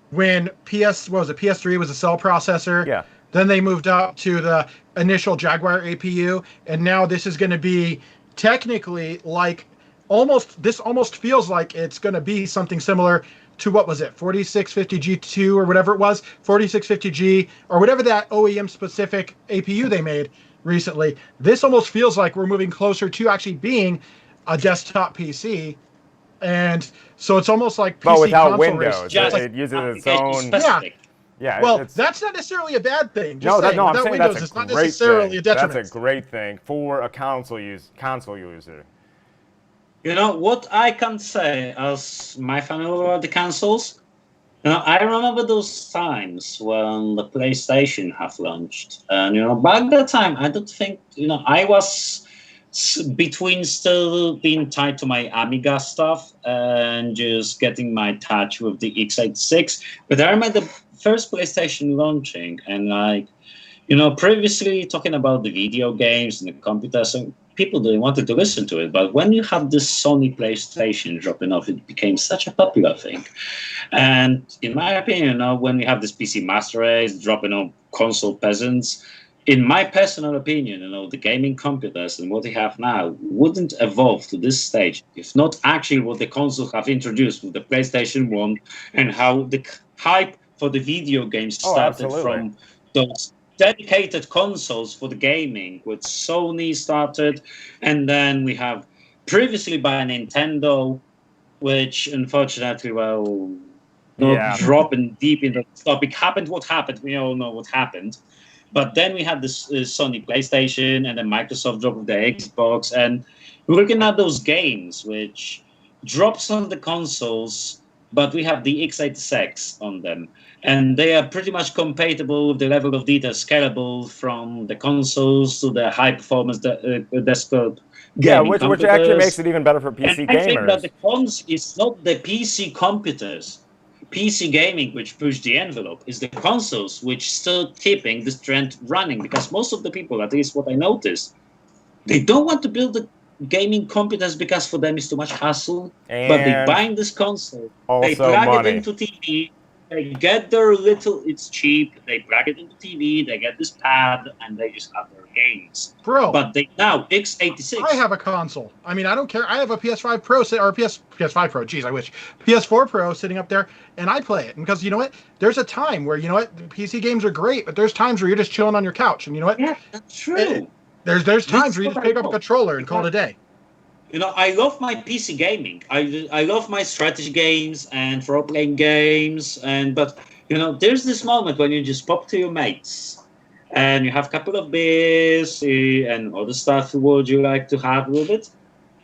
PS3 was a cell processor. Yeah. Then they moved up to the initial Jaguar APU, and now this is going to be technically like. This almost feels like it's going to be something similar to, what was it, 4650G2 or whatever it was, 4650G or whatever that OEM specific APU they made recently. This almost feels like we're moving closer to actually being a desktop PC, and so it's almost like PC but without console Windows. Race. It uses its own. Yeah. Well, that's not necessarily a bad thing. I'm saying Windows that's is not necessarily a detriment. That's a great thing for a console user. You know what I can say as my fan over the consoles? I remember those times when the PlayStation have launched, and back that time, I don't think I was between still being tied to my Amiga stuff and just getting my touch with the x86. But I remember the first PlayStation launching, and previously talking about the video games and the computers, and people didn't want to listen to it. But when you have this Sony PlayStation dropping off, it became such a popular thing. And in my opinion, when we have this PC Master Race dropping on console peasants, in my personal opinion, the gaming computers and what they have now wouldn't evolve to this stage if not actually what the consoles have introduced with the PlayStation 1 and how the hype for the video games started from those dedicated consoles for the gaming, with Sony started, and then we have previously by Nintendo, which unfortunately, not dropping deep into the topic. Happened what happened. We all know what happened. But then we had this Sony PlayStation, and then Microsoft dropped the Xbox, and we're looking at those games which drops on the consoles, but we have the x86 on them, and they are pretty much compatible with the level of detail scalable from the consoles to the high performance desktop. Yeah, which actually makes it even better for PC and gamers. I think that the cons is not the PC computers, PC gaming, which push the envelope, is the consoles which still keeping this trend running. Because most of the people, at least what I noticed, they don't want to build the gaming computers because for them it's too much hassle. But they buying this console, they plug it into TV, they get their little, it's cheap, they plug it into TV, they get this pad, and they just have their games. Bro. But they now, x86. I have a console. I mean, I don't care. I have a PS5 Pro, or PS5 Pro, geez, I wish. PS4 Pro sitting up there, and I play it. Because you know what? There's a time where, PC games are great, but there's times where you're just chilling on your couch. And you know what? Yeah, that's true. There's times where you just pick up a controller and call it a day. I love my PC gaming. I love my strategy games and role-playing games. But there's this moment when you just pop to your mates and you have a couple of beers and other stuff would you like to have with it.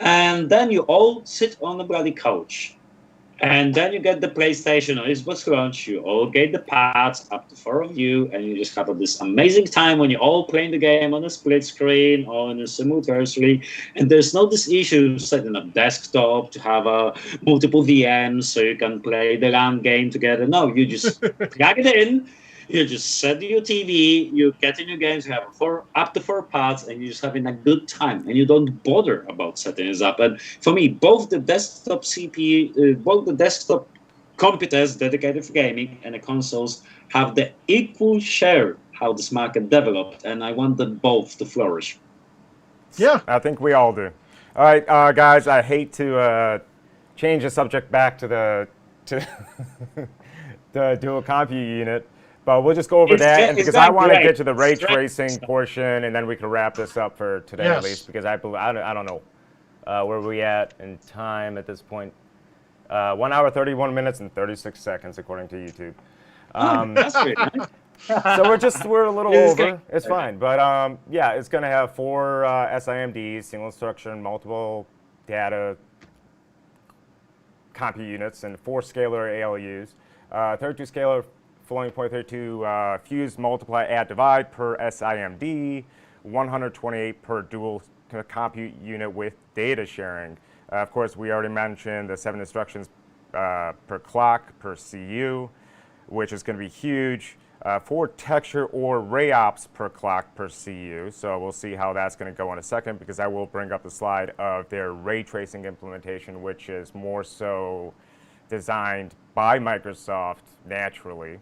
And then you all sit on the bloody couch. And then you get the PlayStation or Xbox launch, you all get the pads, up to 4 of you, and you just have this amazing time when you're all playing the game on a split screen or on a simultaneously. And there's no this issue setting up desktop to have multiple VMs so you can play the LAN game together. No, you just plug it in. You just set your TV, you get in your games, you have up to 4 pads, and you're just having a good time, and you don't bother about setting this up. And for me, both the desktop both the desktop computers dedicated for gaming and the consoles have the equal share how this market developed, and I want them both to flourish. Yeah, I think we all do. All right, guys, I hate to change the subject back to the dual compute unit. But we'll just go over that because I want to get to the ray tracing portion, and then we can wrap this up for today at least, because I don't know where we at in time at this point. 1 hour, 31 minutes, and 36 seconds according to YouTube. That's great. So we're a little over. It's fine, but it's going to have 4 SIMDs, single instruction, multiple data compute units, and 4 scalar ALUs, 32 scalar floating point 32 fuse, multiply, add, divide per SIMD, 128 per dual compute unit with data sharing. Of course, we already mentioned the 7 instructions per clock per CU, which is going to be huge. 4 texture or ray ops per clock per CU. So we'll see how that's going to go in a second, because I will bring up the slide of their ray tracing implementation, which is more so designed by Microsoft naturally.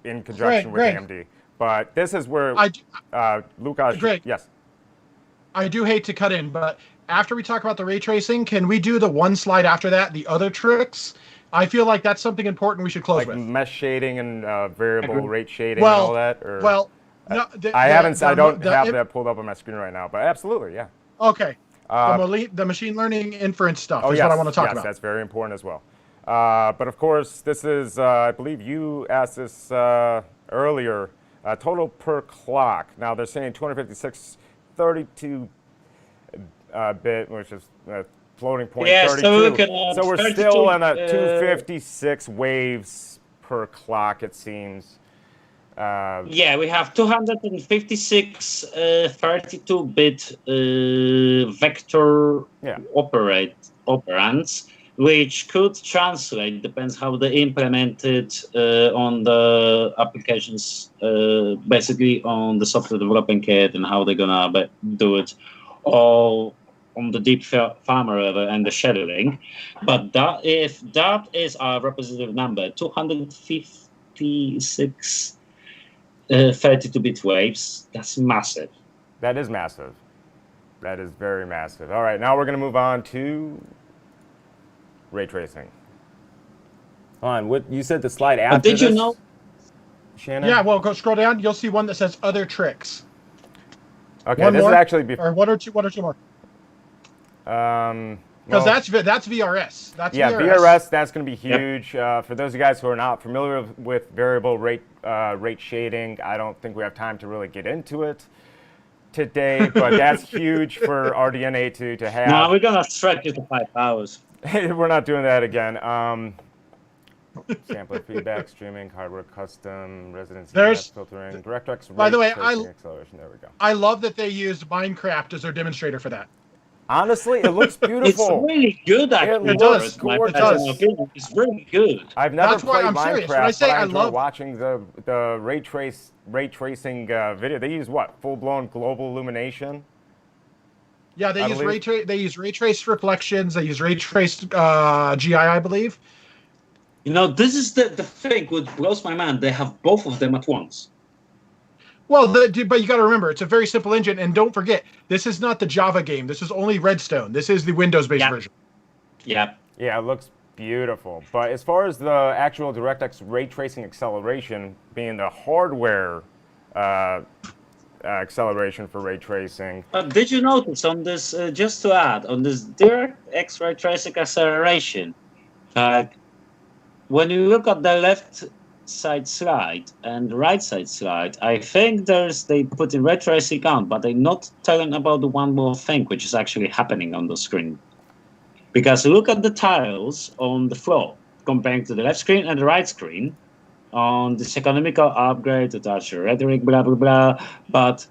In conjunction with AMD. But this is where Łukasz, yes. I do hate to cut in, but after we talk about the ray tracing, can we do the one slide after that, the other tricks? I feel like that's something important we should close with. Mesh shading and variable rate shading and all that? Or, no. I don't have that pulled up on my screen right now, but absolutely, yeah. Okay. The machine learning inference stuff is what I want to talk about. Yes, that's very important as well. But of course, this is, I believe you asked this earlier, total per clock. Now they're saying 256 32 bit, which is floating point Yeah, 32. so we're looking at So we're 32, still in a 256 waves per clock, it seems. Yeah, we have 256 32-bit vector operands, which could translate, depends how they implement it on the applications, basically on the software development kit and how they're gonna do it all on the deep farmer level and the scheduling. But that, if that is our representative number, 256 32-bit waves, that's massive. That is massive. That is very massive. All right, now we're going to move on to ray tracing. What you said the slide after did you this, know? Shannon? Yeah, well, go scroll down. You'll see one that says other tricks. Okay, One this more? is actually before. Or one or two more. Because that's VRS. That's VRS. That's going to be huge. Yep. For those of you guys who are not familiar with variable rate shading, I don't think we have time to really get into it today, but that's huge for RDNA to have. No, we're going to stretch it to 5 hours. We're not doing that again. Sampler feedback, streaming, hardware custom, residency filtering, DirectX. By the way, acceleration. There we go. I love that they used Minecraft as their demonstrator for that. Honestly, it looks beautiful. It's really good, actually. It does. It's really good. I've never That's why played I'm Minecraft, serious. When I say but I enjoy love watching the ray tracing video. They use what? Full-blown global illumination? Yeah, they use ray trace reflections. They use ray traced GI, I believe. You know, this is the thing which blows my mind. They have both of them at once. Well, but you got to remember, it's a very simple engine, and don't forget, this is not the Java game. This is only Redstone. This is the Windows-based version. Yeah. Yeah, it looks beautiful. But as far as the actual DirectX ray tracing acceleration being the hardware acceleration for ray tracing. Did you notice on this, just to add, on this DirectX ray tracing acceleration, when you look at the left side slide and the right side slide, I think they put in ray tracing on, but they're not telling about the one more thing which is actually happening on the screen. Because look at the tiles on the floor, comparing to the left screen and the right screen. On this economical upgrade, to touch rhetoric, blah blah blah. But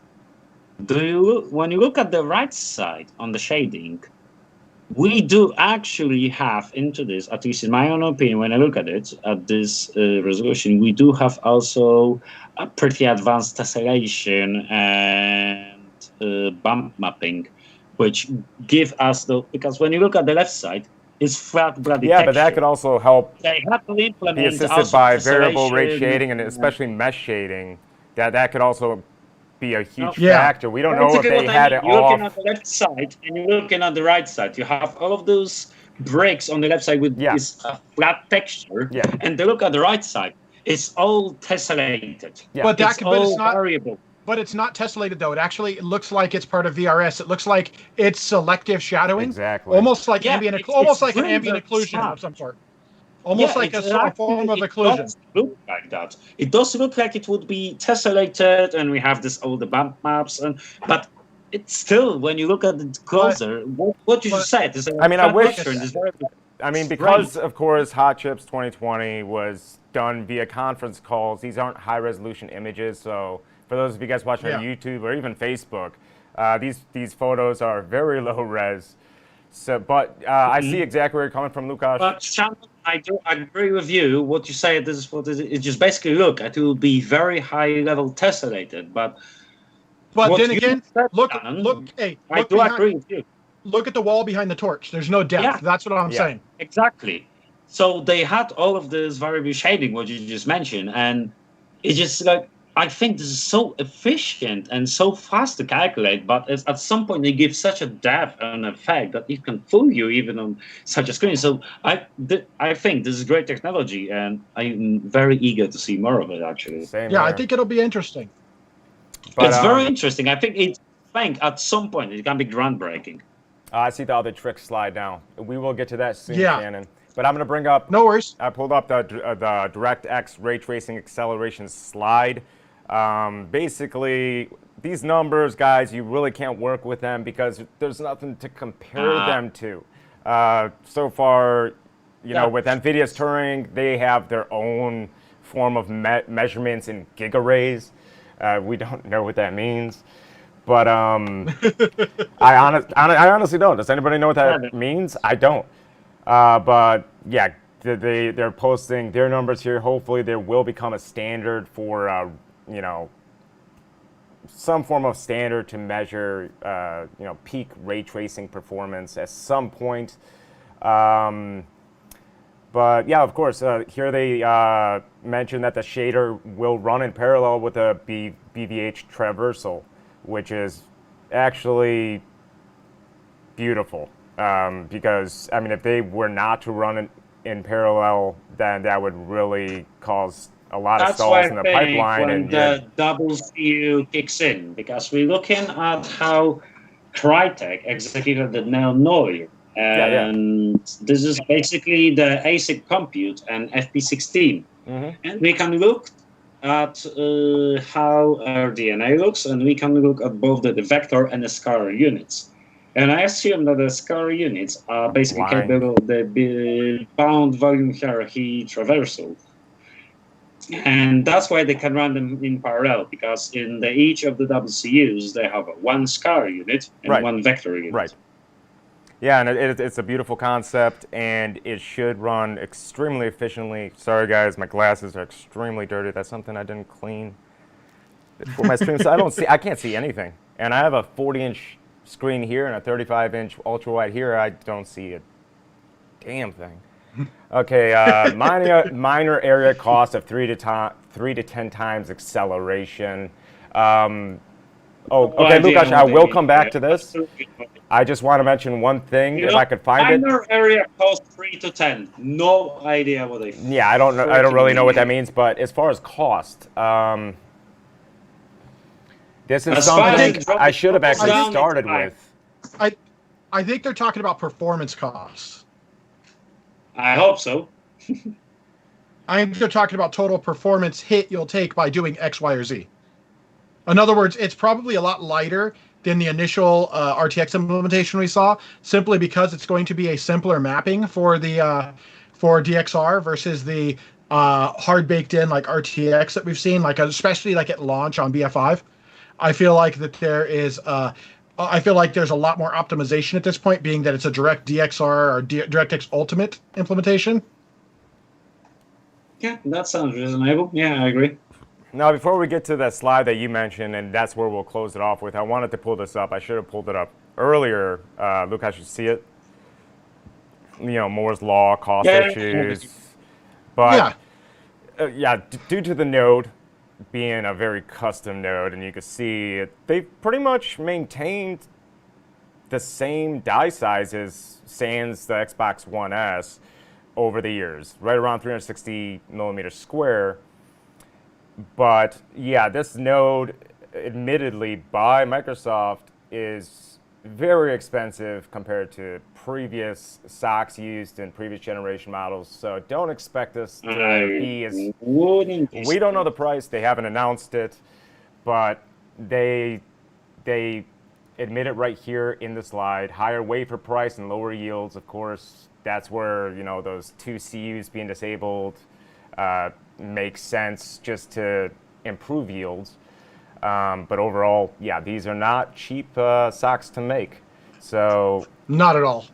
when you look at the right side on the shading, we do actually have into this, at least in my own opinion, when I look at it, at this resolution, we do have also a pretty advanced tessellation and bump mapping, which give us because when you look at the left side, it's flat bloody texture. But that could also help they have to implement be assisted by variable rate shading and especially mesh shading. That could also be a huge factor. We don't know if they had it You're off. looking at the left side and you're looking at the right side. You have all of those breaks on the left side with this flat texture. Yeah. And they look at the right side. It's all tessellated. Yeah. But it's not variable. But it's not tessellated though. It actually looks like it's part of VRS. It looks like it's selective shadowing. Exactly. Almost like an ambient occlusion of some sort. Almost like a form of occlusion. It does look like that. It does look like it would be tessellated, and we have all the bump maps, but it's still, when you look at it closer, what you just said is I wish. Because of course Hot Chips 2020 was done via conference calls. These aren't high resolution images, so for those of you guys watching on YouTube or even Facebook, these photos are very low res. So, but I see exactly where you're coming from, Łukasz. But Shannon, I do agree with you. What you say, this is what it just basically look. It will be very high level tessellated, but then again, look. I do agree with you. Look at the wall behind the torch. There's no depth. Yeah. That's what I'm saying. Exactly. So they had all of this variable shading, what you just mentioned, and it's just like, I think this is so efficient and so fast to calculate, but at some point they give such a depth and effect that it can fool you even on such a screen. So I think this is great technology, and I'm very eager to see more of it, actually. Same here. I think it'll be interesting. But, it's very interesting. I think at some point it can be groundbreaking. I see the other trick slide down. We will get to that soon, Shannon. But I'm going to bring up... No worries. I pulled up the DirectX ray tracing acceleration slide. Basically, these numbers, guys, you really can't work with them because there's nothing to compare them to. So far, you know, with NVIDIA's Turing, they have their own form of measurements in gigaarrays. We don't know what that means. But I honestly don't. Does anybody know what that means? I don't. But yeah, they're posting their numbers here. Hopefully, there will become a standard for you know, some form of standard to measure you know, peak ray tracing performance at some point. But yeah, of course, here they mention that the shader will run in parallel with a BVH traversal, which is actually beautiful. Because, I mean, if they were not to run in parallel, then that would really cause a lot of stalls in the pipeline. When the double CU kicks in, because we're looking at how Crytek executed the Neo. And this is basically the ASIC compute and FP16. And we can look at how our DNA looks, and we can look at both the vector and the scalar units. And I assume that the scalar units are basically capable of the bound volume hierarchy traversal. And that's why they can run them in parallel, because in each of the WCUs, they have one scalar unit and one vector unit. Right. Yeah, and it's a beautiful concept, and it should run extremely efficiently. Sorry, guys, my glasses are extremely dirty. That's something I didn't clean for my stream, so I can't see anything. And I have a 40-inch screen here and a 35-inch ultra-wide here. I don't see a damn thing. Okay, minor area cost of 3 to 10 times acceleration. Okay, Łukasz, I will come back to this. I just want to mention one thing, if I could find it. Minor area cost 3 to 10. No idea what they. Yeah, I don't know. I don't really know what that means. But as far as cost, this is something I should have actually started with. I think they're talking about performance costs. I hope so. I think they're talking about total performance hit you'll take by doing X, Y, or Z. In other words, it's probably a lot lighter than the initial RTX implementation we saw, simply because it's going to be a simpler mapping for the for DXR versus the hard baked in like RTX that we've seen, like especially like at launch on BF5. I feel like that there is I feel like there's a lot more optimization at this point, being that it's a direct DXR or DirectX Ultimate implementation. Yeah, that sounds reasonable. Yeah, I agree. Now, before we get to that slide that you mentioned, and that's where we'll close it off with, I wanted to pull this up. I should have pulled it up earlier. Łukasz, should see it. You know, Moore's Law, cost issues. But, due to the node being a very custom node, and you can see they pretty much maintained the same die sizes sans the Xbox One S over the years, right around 360 millimeters square. But yeah, this node, admittedly by Microsoft, is very expensive compared to previous SoCs used in previous generation models. So don't expect this to be as... We don't know the price. They haven't announced it. But they admit it right here in the slide. Higher wafer price and lower yields, of course. That's where, you know, those two CUs being disabled makes sense, just to improve yields. But overall, yeah, these are not cheap SoCs to make. So not at all.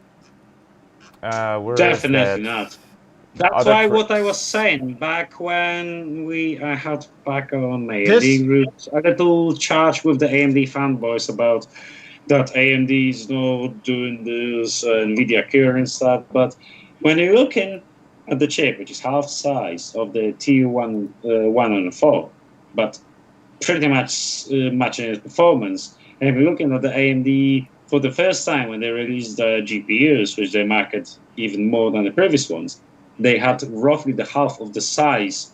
Definitely not. That's why what I was saying back when I had back on AMD groups, a little charge with the AMD fanboys about that AMD is not doing this NVIDIA Core and stuff. But when you're looking at the chip, which is half size of the TU1 104, but pretty much matching its performance, and if you're looking at the AMD for the first time when they released the GPUs, which they market even more than the previous ones, they had roughly the half of the size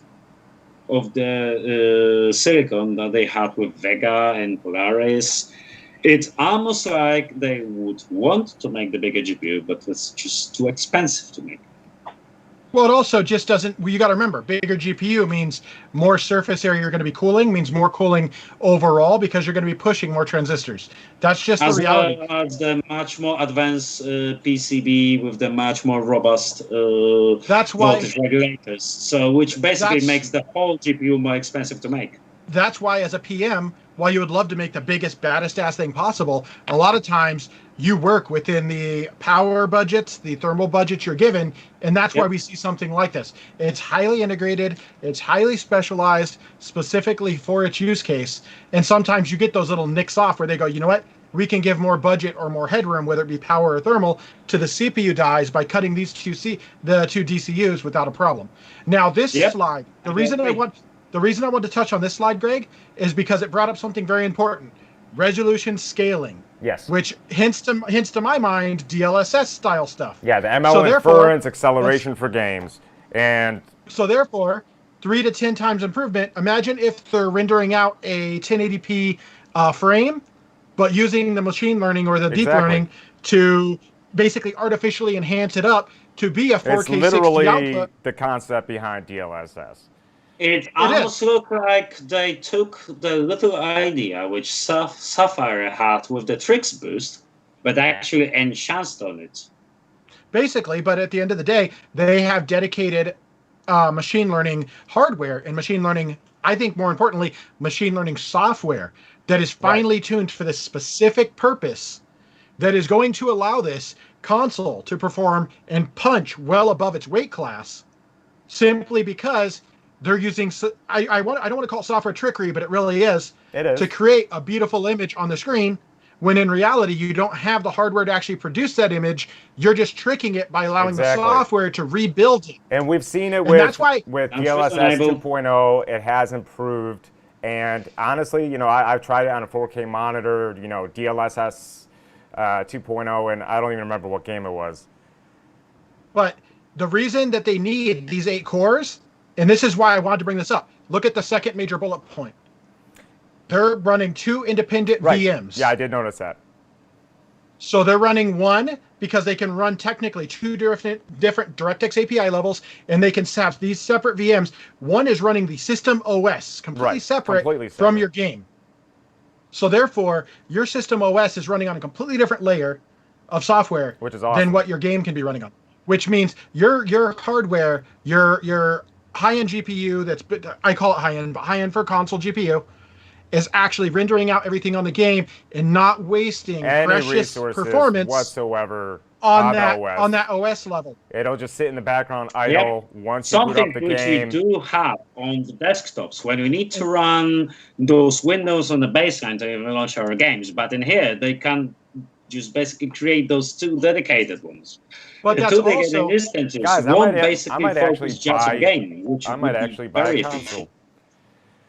of the silicon that they had with Vega and Polaris. It's almost like they would want to make the bigger GPU, but it's just too expensive to make. Well, it also just doesn't. Well, you got to remember, bigger GPU means more surface area you're going to be cooling, means more cooling overall because you're going to be pushing more transistors. That's just the reality. As the much more advanced PCB with the much more robust That's why. voltage regulators. So, which basically That's- makes the whole GPU more expensive to make. That's why, as a PM, while you would love to make the biggest, baddest ass thing possible, a lot of times you work within the power budgets, the thermal budgets you're given, and that's why we see something like this. It's highly integrated, it's highly specialized, specifically for its use case, and sometimes you get those little nicks off where they go, you know what? We can give more budget or more headroom, whether it be power or thermal, to the CPU dies by cutting these the two DCUs without a problem. Now, this slide, the reason I want to touch on this slide, Greg, is because it brought up something very important: resolution scaling. Yes. Which hints to my mind DLSS style stuff. Yeah, the ML inference acceleration for games, and so therefore, 3 to 10 times improvement. Imagine if they're rendering out a 1080p frame, but using the machine learning or the deep learning to basically artificially enhance it up to be a 4K 60 output. It's literally the concept behind DLSS. It almost looked like they took the little idea which Sapphire had with the Trix boost, but actually enhanced on it. Basically, but at the end of the day, they have dedicated machine learning hardware and machine learning, I think more importantly, machine learning software that is finely tuned for this specific purpose that is going to allow this console to perform and punch well above its weight class simply because they're using, I don't want to call it software trickery, but it really is. It is. To create a beautiful image on the screen, when in reality, you don't have the hardware to actually produce that image. You're just tricking it by allowing the software to rebuild it. And we've seen it with DLSS 2.0. It has improved. And honestly, I've tried it on a 4K monitor, DLSS 2.0, and I don't even remember what game it was. But the reason that they need these 8 cores, and this is why I wanted to bring this up. Look at the second major bullet point. They're running 2 independent VMs. Yeah, I did notice that. So they're running one because they can run technically 2 different DirectX API levels, and they can have these separate VMs. One is running the system OS, completely separate from your game. So therefore, your system OS is running on a completely different layer of software than what your game can be running on. Which means your hardware, your high-end GPU, I call it high-end, but high-end for console GPU, is actually rendering out everything on the game and not wasting precious performance whatsoever on that OS level. It'll just sit in the background idle once you boot up the game. Something which we do have on the desktops when we need to run those windows on the baseline to even launch our games. But in here, they can just basically create those 2 dedicated ones. But that's also, instances, guys, one basically focus just on gaming, which I might actually buy a console.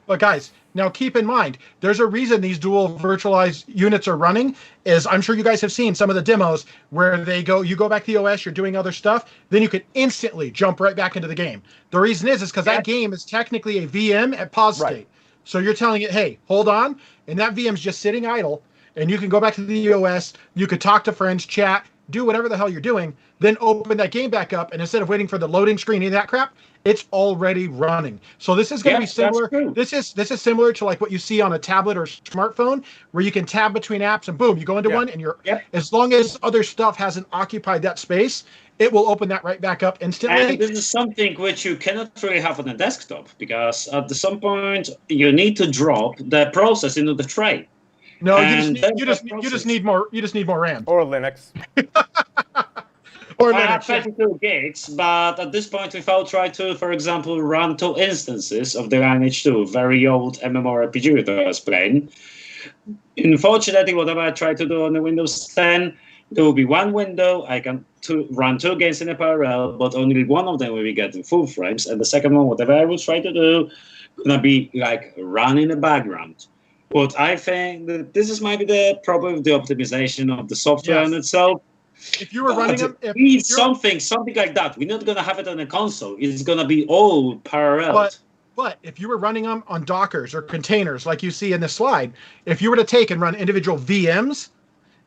But guys, now keep in mind, there's a reason these dual virtualized units are running. Is I'm sure you guys have seen some of the demos where you go back to the OS, you're doing other stuff, then you can instantly jump right back into the game. The reason is because that game is technically a VM at pause state. So you're telling it, hey, hold on, and that VM's just sitting idle, and you can go back to the OS, you could talk to friends, chat, do whatever the hell you're doing, then open that game back up, and instead of waiting for the loading screen and that crap, it's already running. So this is going to be similar. This is similar to like what you see on a tablet or smartphone, where you can tab between apps and boom, you go into one, and you're as long as other stuff hasn't occupied that space, it will open that right back up instantly. And this is something which you cannot really have on a desktop because at some point you need to drop the process into the tray. No, you just need more RAM or Linux. I have 32 gigs, but at this point, if I'll try to, for example, run 2 instances of the Lineage 2, very old MMORPG that I was playing, unfortunately, whatever I try to do on the Windows 10, there will be one window, I can run 2 games in a parallel, but only one of them will be getting full frames, and the second one, whatever I will try to do, gonna be like run in the background. But I think that this might be the problem with the optimization of the software in itself. If you were running them, something like that. We're not gonna have it on a console. It's gonna be all parallel. But if you were running them on Dockers or containers, like you see in this slide, if you were to take and run individual VMs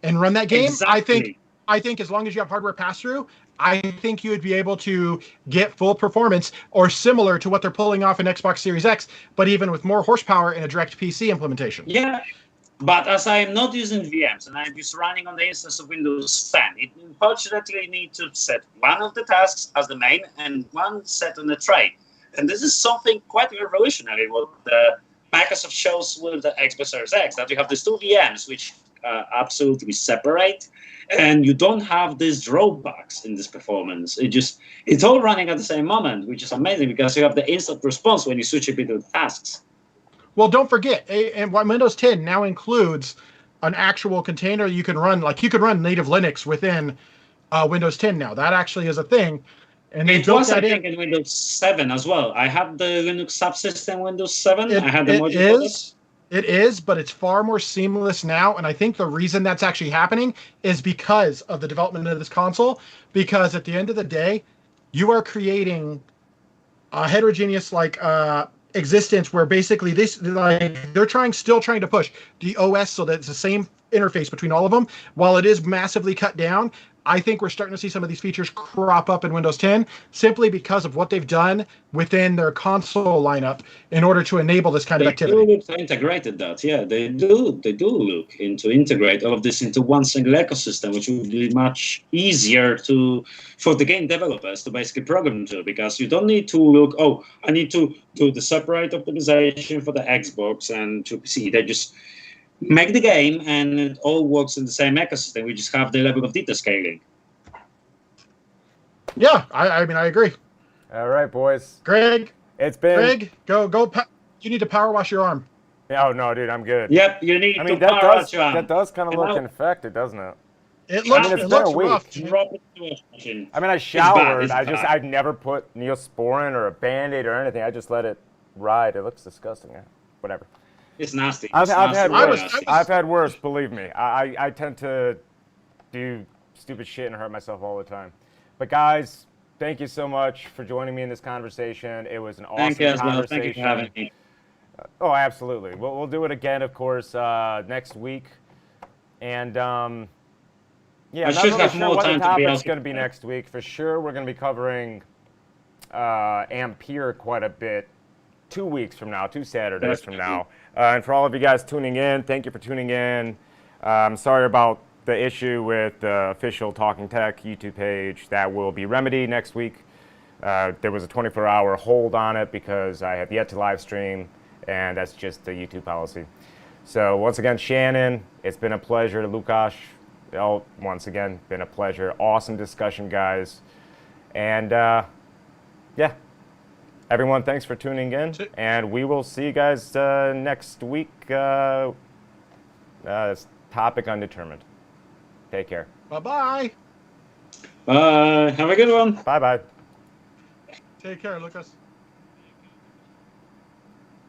and run that game, I think as long as you have hardware pass through, I think you would be able to get full performance or similar to what they're pulling off in Xbox Series X, but even with more horsepower in a direct PC implementation. Yeah, but as I am not using VMs and I'm just running on the instance of Windows 10, it unfortunately needs to set one of the tasks as the main and one set on the tray. And this is something quite revolutionary, what Microsoft shows with the Xbox Series X, that you have these two VMs which absolutely separate, and you don't have these drawbacks in this performance. It's all running at the same moment, which is amazing because you have the instant response when you switch a bit of tasks. Well, don't forget, and Windows 10 now includes an actual container you can run. Like you could run native Linux within Windows 10 now. That actually is a thing. And they built that in Windows 7 as well. I have the Linux subsystem Windows 7. I had the module for this. It is, but it's far more seamless now. And I think the reason that's actually happening is because of the development of this console. Because at the end of the day, you are creating a heterogeneous existence where basically they're still trying to push the OS so that it's the same interface between all of them. While it is massively cut down, I think we're starting to see some of these features crop up in Windows 10 simply because of what they've done within their console lineup in order to enable this kind of activity. They do look to integrated that, yeah. They do look into integrate all of this into one single ecosystem, which would be much easier for the game developers to basically program to, because you don't need to look, I need to do the separate optimization for the Xbox and to PC. They just make the game and it all works in the same ecosystem. We just have the level of data scaling. Yeah, I mean, I agree. All right, boys. Greg, go. You need to power wash your arm. Oh, no, dude, I'm good. Yep, you need to that power wash your arm. That does kind of look infected, doesn't it? It looks rough. Drop it to a machine. I mean, I showered. I've never put Neosporin or a Band-Aid or anything. I just let it ride. It looks disgusting. Whatever. It's nasty. I've had worse. I've had worse, believe me. I tend to do stupid shit and hurt myself all the time. But guys, thank you so much for joining me in this conversation. It was an awesome conversation. Well. Thank you for having me. Oh, absolutely. We'll do it again, of course, next week. And I'm not really sure what the topic's going to be next week. For sure, we're going to be covering Ampere quite a bit 2 weeks from now, 2 Saturdays from now. And for all of you guys tuning in, thank you for tuning in. I'm sorry about the issue with the official Talking Tech YouTube page. That will be remedied next week. There was a 24-hour hold on it because I have yet to live stream, and that's just the YouTube policy. So once again, Shannon, it's been a pleasure. Łukasz, once again, been a pleasure. Awesome discussion, guys. And everyone, thanks for tuning in, and we will see you guys next week. Topic undetermined. Take care. Bye-bye. Bye. Have a good one. Bye-bye. Take care, Lucas.